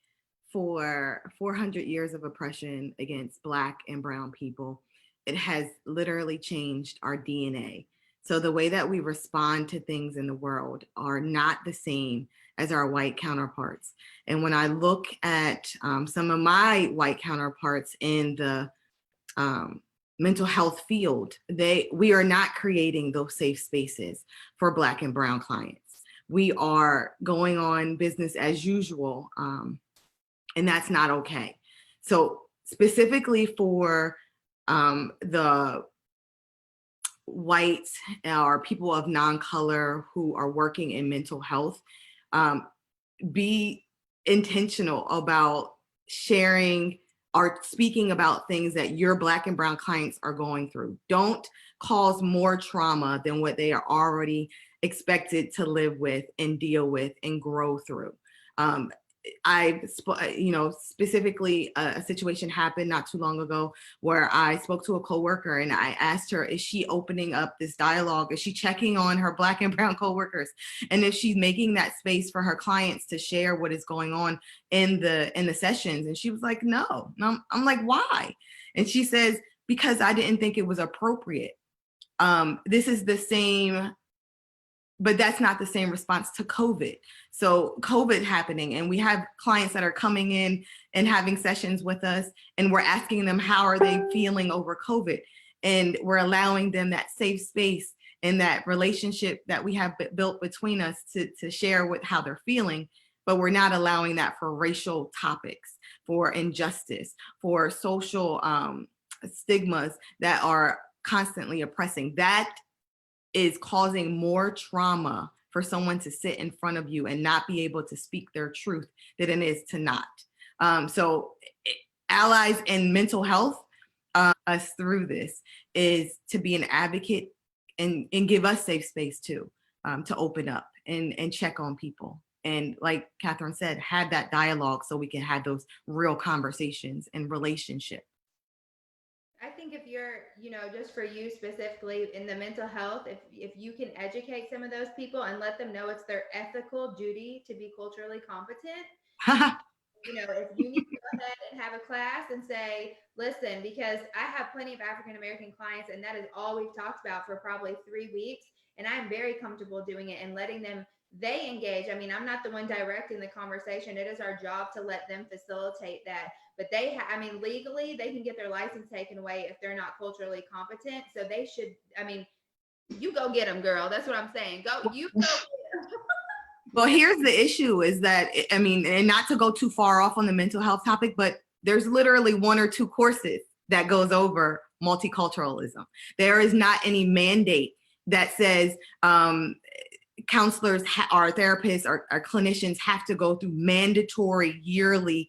Speaker 4: for 400 years of oppression against Black and brown people, it has literally changed our DNA. So the way that we respond to things in the world are not the same as our white counterparts. And when I look at some of my white counterparts in the mental health field, we are not creating those safe spaces for Black and brown clients. We are going on business as usual, and that's not okay. So specifically for the whites or people of non-color who are working in mental health, be intentional about sharing or speaking about things that your Black and brown clients are going through. Don't cause more trauma than what they are already expected to live with and deal with and grow through. Specifically a situation happened not too long ago where I spoke to a coworker and I asked her, is she opening up this dialogue? Is she checking on her Black and brown coworkers? And if she's making that space for her clients to share what is going on in the sessions? And she was like, no. And I'm like, why? And she says, because I didn't think it was appropriate. This is the same, but that's not the same response to COVID. So COVID happening, and we have clients that are coming in and having sessions with us, and we're asking them, how are they feeling over COVID? And we're allowing them that safe space and that relationship that we have built between us to share with how they're feeling, but we're not allowing that for racial topics, for injustice, for social stigmas that are constantly oppressing. That is causing more trauma for someone to sit in front of you and not be able to speak their truth than it is to not. So allies in mental health, us through this is to be an advocate and give us safe space too, to open up and check on people. And like Catherine said, have that dialogue so we can have those real conversations and relationships.
Speaker 2: I think if you're, just for you specifically in the mental health, if you can educate some of those people and let them know it's their ethical duty to be culturally competent, if you need to go ahead and have a class and say, listen, because I have plenty of African-American clients and that is all we've talked about for probably 3 weeks. And I'm very comfortable doing it and letting them, they engage. I mean, I'm not the one directing the conversation. It is our job to let them facilitate that. But legally, they can get their license taken away if they're not culturally competent. So they should, you go get them, girl. That's what I'm saying. You go get them.
Speaker 4: Well, here's the issue is that, and not to go too far off on the mental health topic, but there's literally 1 or 2 courses that goes over multiculturalism. There is not any mandate that says counselors or therapists or clinicians have to go through mandatory yearly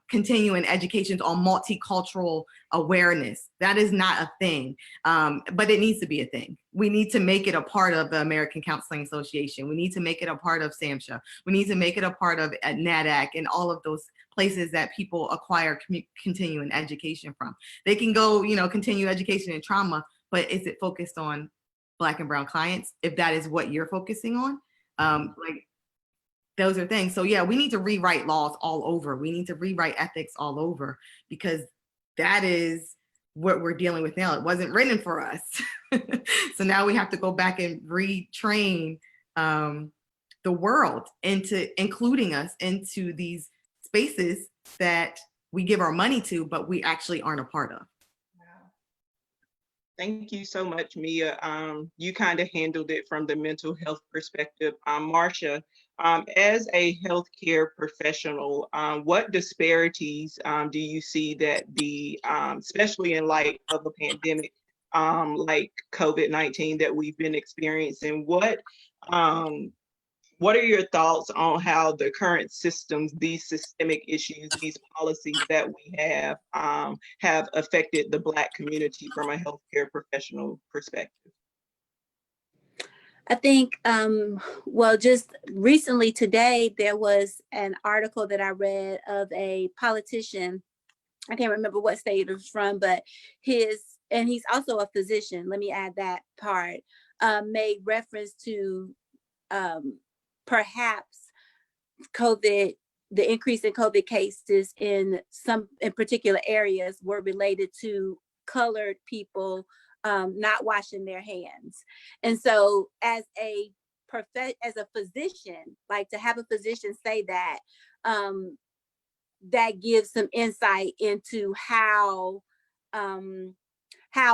Speaker 4: continuing educations on multicultural awareness. That is not a thing, but it needs to be a thing. We need to make it a part of the American Counseling Association. We need to make it a part of SAMHSA. We need to make it a part of NADAC and all of those places that people acquire continuing education from. They can go, continue education in trauma, but is it focused on Black and brown clients, if that is what you're focusing on? Those are things. So yeah, we need to rewrite laws all over. We need to rewrite ethics all over, because that is what we're dealing with now. It wasn't written for us. So now we have to go back and retrain the world into including us into these spaces that we give our money to, but we actually aren't a part of.
Speaker 1: Thank you so much, Mia. You kind of handled it from the mental health perspective. Marsha, as a healthcare professional, what disparities do you see that especially in light of a pandemic like COVID-19 that we've been experiencing? What are your thoughts on how the current systems, these systemic issues, these policies that we have affected the Black community from a healthcare professional perspective?
Speaker 7: I think, just recently today, there was an article that I read of a politician. I can't remember what state it was from, but and he's also a physician. Let me add that part, made reference to perhaps COVID, the increase in COVID cases in particular areas were related to colored people not washing their hands. And so as a physician, like to have a physician say that, that gives some insight into how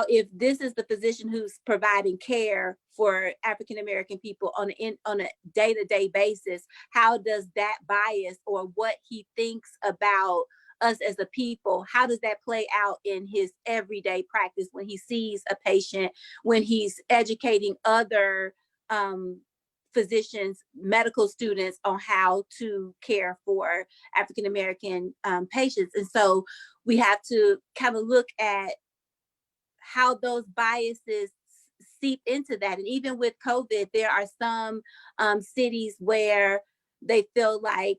Speaker 7: if this is the physician who's providing care for African-American people on a day-to-day basis, how does that bias or what he thinks about us as a people, how does that play out in his everyday practice when he sees a patient, when he's educating other physicians, medical students on how to care for African-American patients? And so we have to kind of look at how those biases seep into that. And even with COVID, there are some cities where they feel like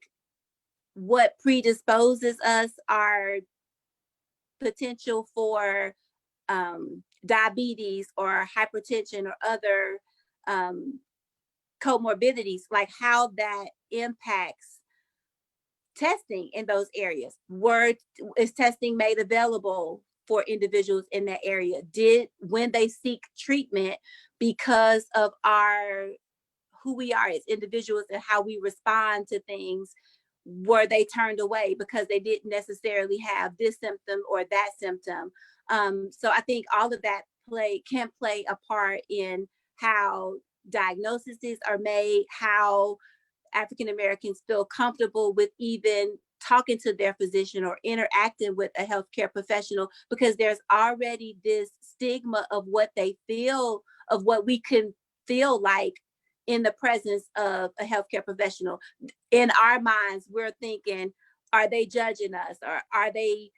Speaker 7: what predisposes us are potential for diabetes or hypertension or other comorbidities, like how that impacts testing in those areas. Is testing made available for individuals in that area? When they seek treatment because of who we are as individuals and how we respond to things, were they turned away because they didn't necessarily have this symptom or that symptom? So I think all of that can play a part in how diagnoses are made, how African Americans feel comfortable with even talking to their physician or interacting with a healthcare professional, because there's already this stigma of what they feel, of what we can feel like in the presence of a healthcare professional. In our minds, we're thinking, are they judging us? Or are they,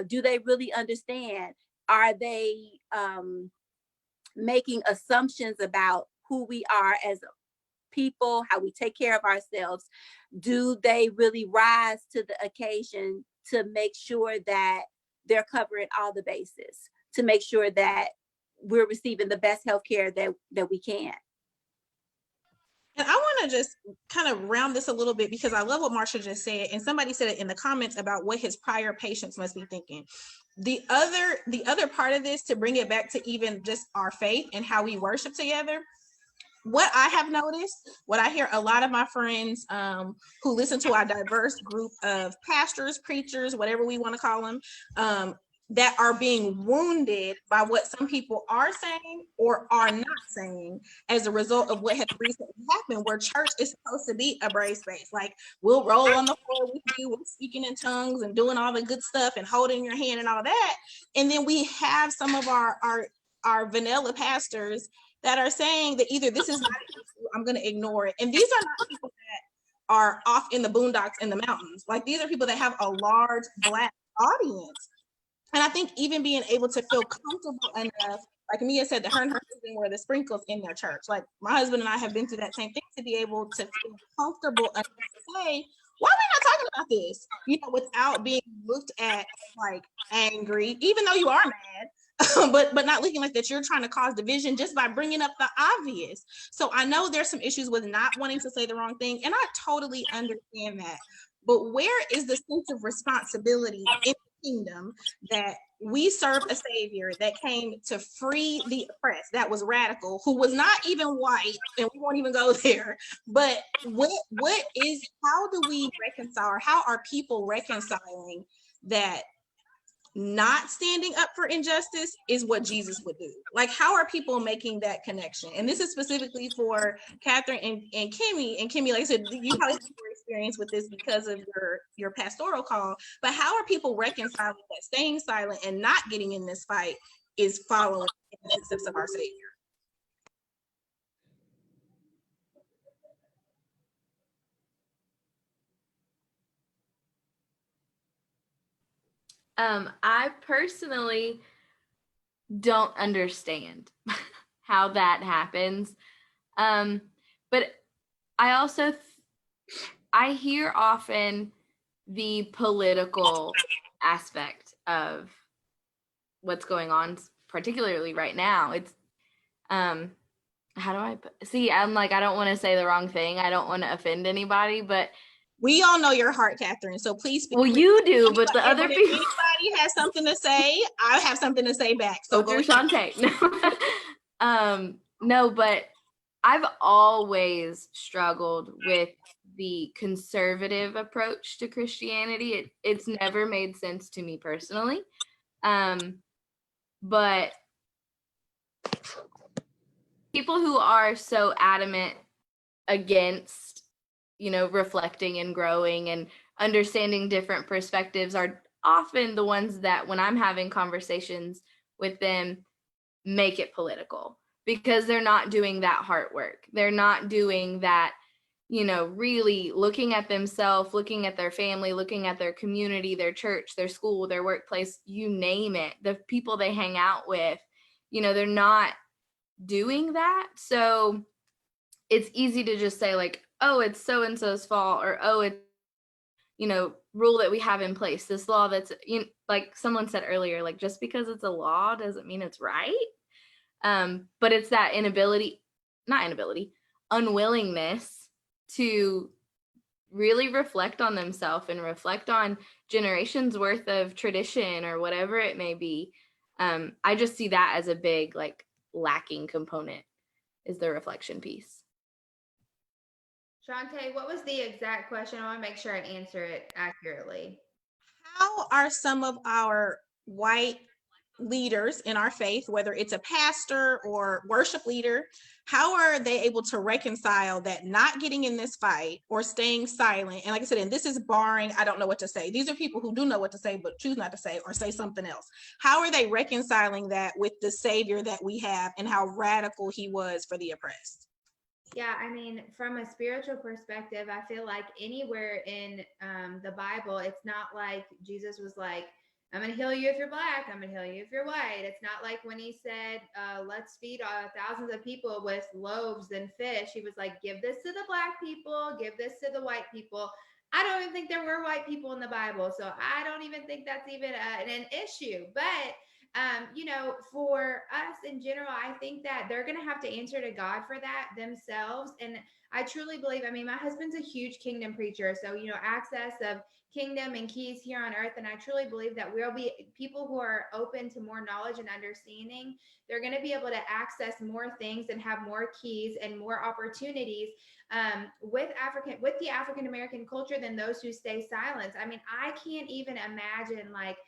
Speaker 7: do they really understand? Are they making assumptions about who we are as people, how we take care of ourselves? Do they really rise to the occasion to make sure that they're covering all the bases, to make sure that we're receiving the best healthcare that we can?
Speaker 6: And I want to just kind of round this a little bit, because I love what Marsha just said, and somebody said it in the comments about what his prior patients must be thinking. The other part of this, to bring it back to even just our faith and how we worship together, what I have noticed, what I hear a lot of my friends who listen to our diverse group of pastors, preachers, whatever we want to call them, that are being wounded by what some people are saying or are not saying as a result of what has recently happened, where church is supposed to be a brave space. Like, we'll roll on the floor with you, we're speaking in tongues and doing all the good stuff and holding your hand and all that. And then we have some of our vanilla pastors that are saying that either this is not an issue, I'm going to ignore it. And these are not people that are off in the boondocks in the mountains. Like, these are people that have a large Black audience. And I think even being able to feel comfortable enough, like Mia said, that her and her husband wear the sprinkles in their church. Like, my husband and I have been through that same thing, to be able to feel comfortable enough to say, why are we not talking about this? You know, without being looked at like angry, even though you are mad, but not looking like that you're trying to cause division just by bringing up the obvious. So I know there's some issues with not wanting to say the wrong thing, and I totally understand that. But where is the sense of responsibility in the kingdom that we serve a savior that came to free the oppressed, that was radical, who was not even white, and we won't even go there. But how do we reconcile, or how are people reconciling that not standing up for injustice is what Jesus would do? Like, how are people making that connection? And this is specifically for Catherine and Kimmy. And Kimmy, like I said, you probably have more experience with this because of your pastoral call, but how are people reconciling that staying silent and not getting in this fight is following in the steps of our Savior?
Speaker 3: I personally don't understand how that happens. But I also, I hear often the political aspect of what's going on, particularly right now. It's, how do I see? I'm like, I don't want to say the wrong thing. I don't want to offend anybody, but
Speaker 6: we all know your heart, Catherine. So please speak.
Speaker 3: Well, you do, but the other people.
Speaker 6: If anybody has something to say, I have something to say back. So go
Speaker 3: Shante. No, but I've always struggled with the conservative approach to Christianity. It's never made sense to me personally. But people who are so adamant against, reflecting and growing and understanding different perspectives are often the ones that, when I'm having conversations with them, make it political, because they're not doing that heart work. They're not doing that, really looking at themselves, looking at their family, looking at their community, their church, their school, their workplace, you name it, the people they hang out with, they're not doing that. So it's easy to just say like, oh, it's so and so's fault, or oh, it's, rule that we have in place, this law that's, like someone said earlier, like just because it's a law doesn't mean it's right. But it's that unwillingness to really reflect on themselves and reflect on generations worth of tradition or whatever it may be. I just see that as a big like lacking component, is the reflection piece.
Speaker 2: Shantae, what was the exact question? I want to make sure I answer it accurately.
Speaker 6: How are some of our white leaders in our faith, whether it's a pastor or worship leader, how are they able to reconcile that not getting in this fight or staying silent? And like I said, and this is barring, I don't know what to say. These are people who do know what to say, but choose not to say or say something else. How are they reconciling that with the Savior that we have and how radical he was for the oppressed?
Speaker 2: Yeah, I mean, from a spiritual perspective, I feel like anywhere in the Bible, it's not like Jesus was like, I'm going to heal you if you're black, I'm going to heal you if you're white. It's not like when he said, let's feed thousands of people with loaves and fish. He was like, give this to the black people, give this to the white people. I don't even think there were white people in the Bible. So I don't even think that's even an issue. But for us in general, I think that they're going to have to answer to God for that themselves. And I truly believe, I mean, my husband's a huge kingdom preacher. So, access of kingdom and keys here on earth. And I truly believe that we'll be people who are open to more knowledge and understanding. They're going to be able to access more things and have more keys and more opportunities with the African American culture than those who stay silent. I mean, I can't even imagine like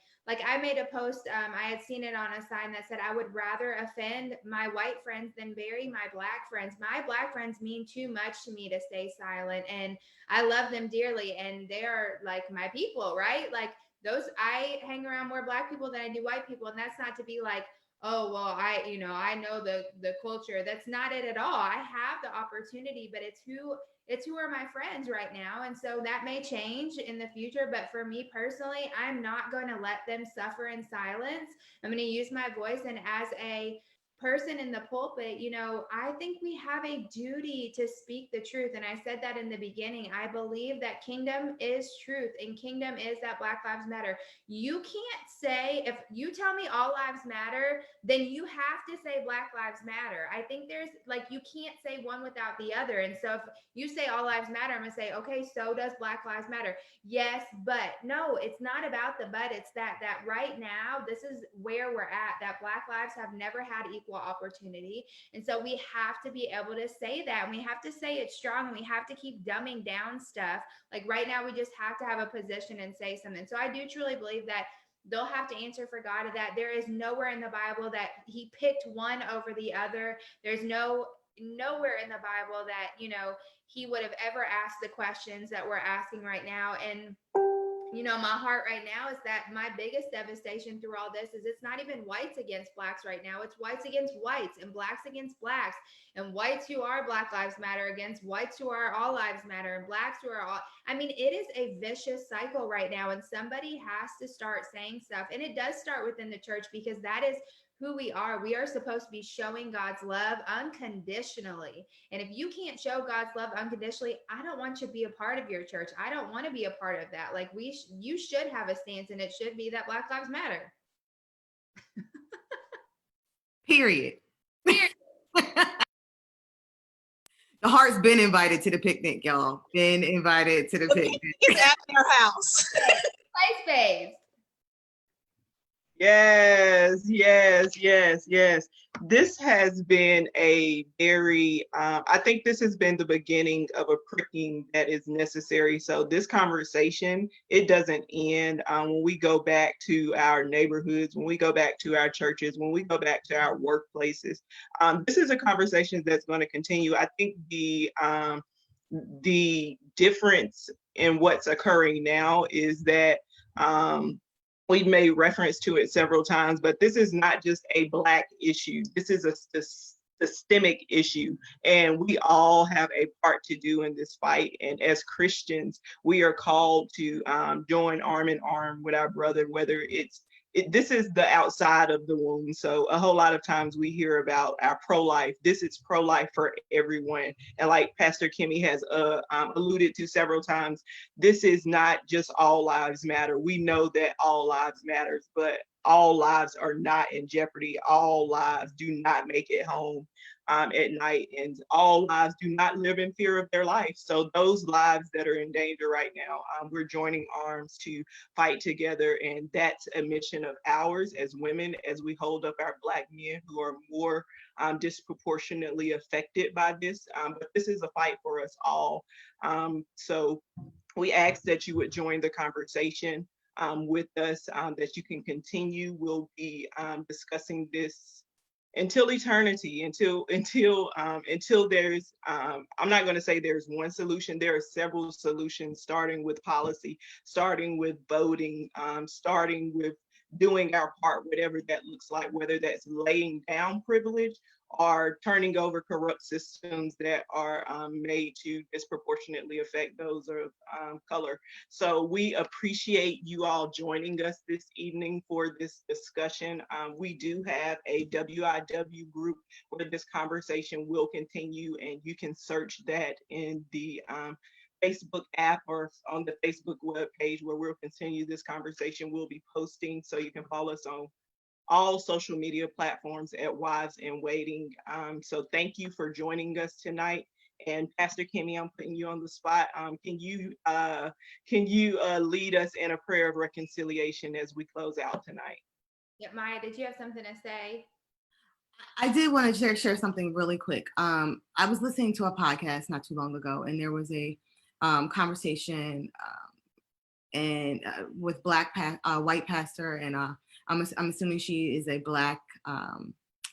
Speaker 2: I made a post, I had seen it on a sign that said, I would rather offend my white friends than bury my black friends. My black friends mean too much to me to stay silent. And I love them dearly. And they're like my people, right? Like I hang around more black people than I do white people. And that's not to be like, oh, well, I know the culture. That's not it at all. I have the opportunity, but it's who are my friends right now. And so that may change in the future. But for me personally, I'm not going to let them suffer in silence. I'm going to use my voice. And as a person in the pulpit, I think we have a duty to speak the truth. And I said that in the beginning. I believe that kingdom is truth and kingdom is that Black Lives Matter. You can't say, if you tell me all lives matter, then you have to say Black Lives Matter. I think there's you can't say one without the other. And so if you say all lives matter, I'm going to say, okay, so does Black Lives Matter. Yes, but no, it's not about the but. It's that right now, this is where we're at, that Black lives have never had equal opportunity. And so we have to be able to say that. And we have to say it strong. And we have to keep dumbing down stuff. Like right now, we just have to have a position and say something. So I do truly believe that they'll have to answer for God, that there is nowhere in the Bible that he picked one over the other. There's nowhere in the Bible that, he would have ever asked the questions that we're asking right now. And my heart right now is that my biggest devastation through all this is it's not even whites against blacks right now. It's whites against whites and blacks against blacks, and whites who are Black Lives Matter against whites who are all lives matter, and blacks who are all, I mean, it is a vicious cycle right now. And somebody has to start saying stuff. And it does start within the church, because that is who we are. We are supposed to be showing God's love unconditionally. And if you can't show God's love unconditionally, I don't want you to be a part of your church. I don't want to be a part of that. Like you should have a stance, and it should be that Black Lives Matter.
Speaker 4: Period. The heart's been invited to the picnic, y'all. Been invited to the picnic.
Speaker 6: It's at their house.
Speaker 2: Play space.
Speaker 1: Yes. This has been a very, I think this has been the beginning of a pricking that is necessary. So this conversation, it doesn't end when we go back to our neighborhoods, when we go back to our churches, when we go back to our workplaces. This is a conversation that's going to continue. I think the difference in what's occurring now is that we've made reference to it several times, but this is not just a Black issue. This is a systemic issue, and we all have a part to do in this fight. And as Christians, we are called to join arm in arm with our brother, whether it's this is the outside of the womb. So a whole lot of times we hear about our pro-life. This is pro-life for everyone. And like Pastor Kimmy has alluded to several times, this is not just all lives matter. We know that all lives matters, but all lives are not in jeopardy. All lives do not make it home at night, and all lives do not live in fear of their life. So those lives that are in danger right now, we're joining arms to fight together, and that's a mission of ours as women, as we hold up our Black men who are more disproportionately affected by this. But this is a fight for us all. So we ask that you would join the conversation with us, that you can continue. We'll be discussing this until eternity, until there's I'm not going to say there's one solution. There are several solutions, starting with policy, starting with voting, starting with doing our part, whatever that looks like, whether that's laying down privilege or turning over corrupt systems that are made to disproportionately affect those of color. So we appreciate you all joining us this evening for this discussion. We do have a WIW group where this conversation will continue, and you can search that in the Facebook app or on the Facebook web page where we'll continue this conversation. We'll be posting, so you can follow us on all social media platforms at Wives in Waiting. So thank you for joining us tonight. And Pastor Kimmy, I'm putting you on the spot. Can you lead us in a prayer of reconciliation as we close out tonight?
Speaker 2: Yeah, Maya, did you have something to say?
Speaker 4: I did want to share something really quick. I was listening to a podcast not too long ago, and there was a conversation and with white pastor, and I'm assuming she is a Black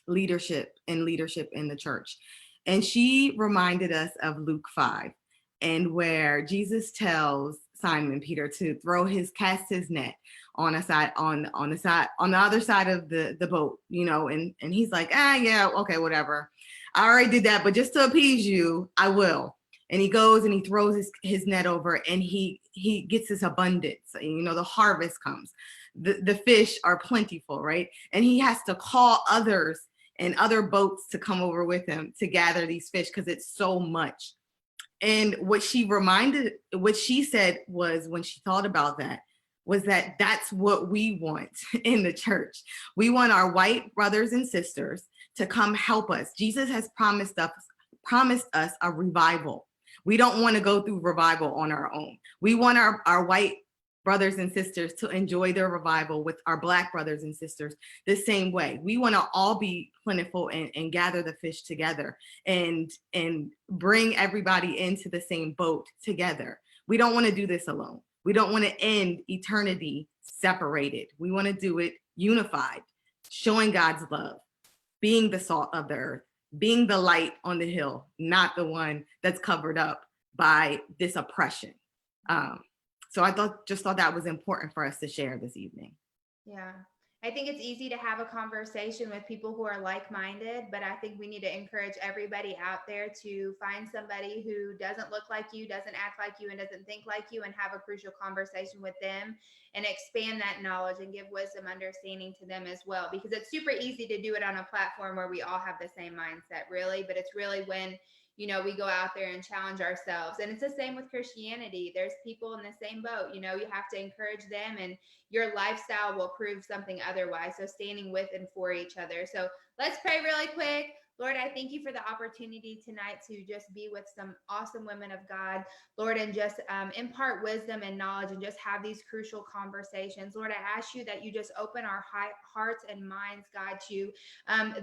Speaker 4: leadership in the church. And she reminded us of Luke 5, and where Jesus tells Simon Peter to cast his net on the other side of the boat, and he's like, yeah, okay, whatever. I already did that, but just to appease you, I will. And he goes and he throws his net over, and he gets this abundance. The harvest comes. The fish are plentiful, right? And he has to call others and other boats to come over with him to gather these fish because it's so much. And what she said was, when she thought about that, was that that's what we want in the church. We want our white brothers and sisters to come help us. Jesus has promised us a revival. We don't want to go through revival on our own. We want our white brothers and sisters to enjoy their revival with our Black brothers and sisters the same way. We want to all be plentiful and gather the fish together and bring everybody into the same boat together. We don't want to do this alone. We don't want to end eternity separated. We want to do it unified, showing God's love, being the salt of the earth, being the light on the hill, not the one that's covered up by this oppression. So I just thought that was important for us to share this evening.
Speaker 2: Yeah. I think it's easy to have a conversation with people who are like-minded, but I think we need to encourage everybody out there to find somebody who doesn't look like you, doesn't act like you, and doesn't think like you, and have a crucial conversation with them and expand that knowledge and give wisdom, understanding to them as well. Because it's super easy to do it on a platform where we all have the same mindset, really, but it's really when we go out there and challenge ourselves. And it's the same with Christianity. There's people in the same boat. You have to encourage them, and your lifestyle will prove something otherwise. So standing with and for each other. So let's pray really quick. Lord, I thank you for the opportunity tonight to just be with some awesome women of God, Lord, and just impart wisdom and knowledge and just have these crucial conversations. Lord, I ask you that you just open our hearts and minds, God, to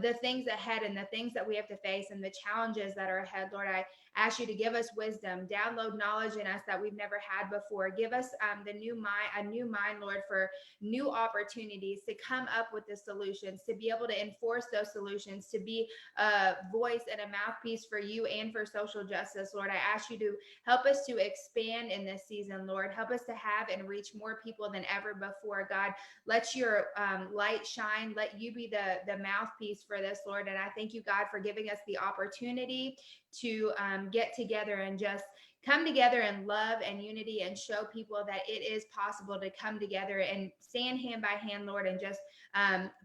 Speaker 2: the things ahead and the things that we have to face and the challenges that are ahead. Lord, I ask you to give us wisdom, download knowledge in us that we've never had before. Give us a new mind, Lord, for new opportunities to come up with the solutions, to be able to enforce those solutions, to be a voice and a mouthpiece for you and for social justice. Lord, I ask you to help us to expand in this season, Lord. Help us to have and reach more people than ever before, God. Let your light shine. Let you be the mouthpiece for this, Lord. And I thank you, God, for giving us the opportunity to get together and just come together in love and unity and show people that it is possible to come together and stand hand by hand, Lord, and just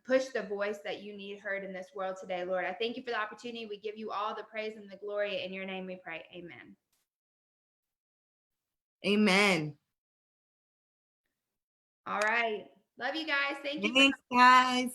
Speaker 2: push the voice that you need heard in this world today, Lord. I thank you for the opportunity. We give you all the praise and the glory. In your name we pray. Amen.
Speaker 4: Amen.
Speaker 2: All right. Love you guys. Thank you.
Speaker 4: Thanks, guys.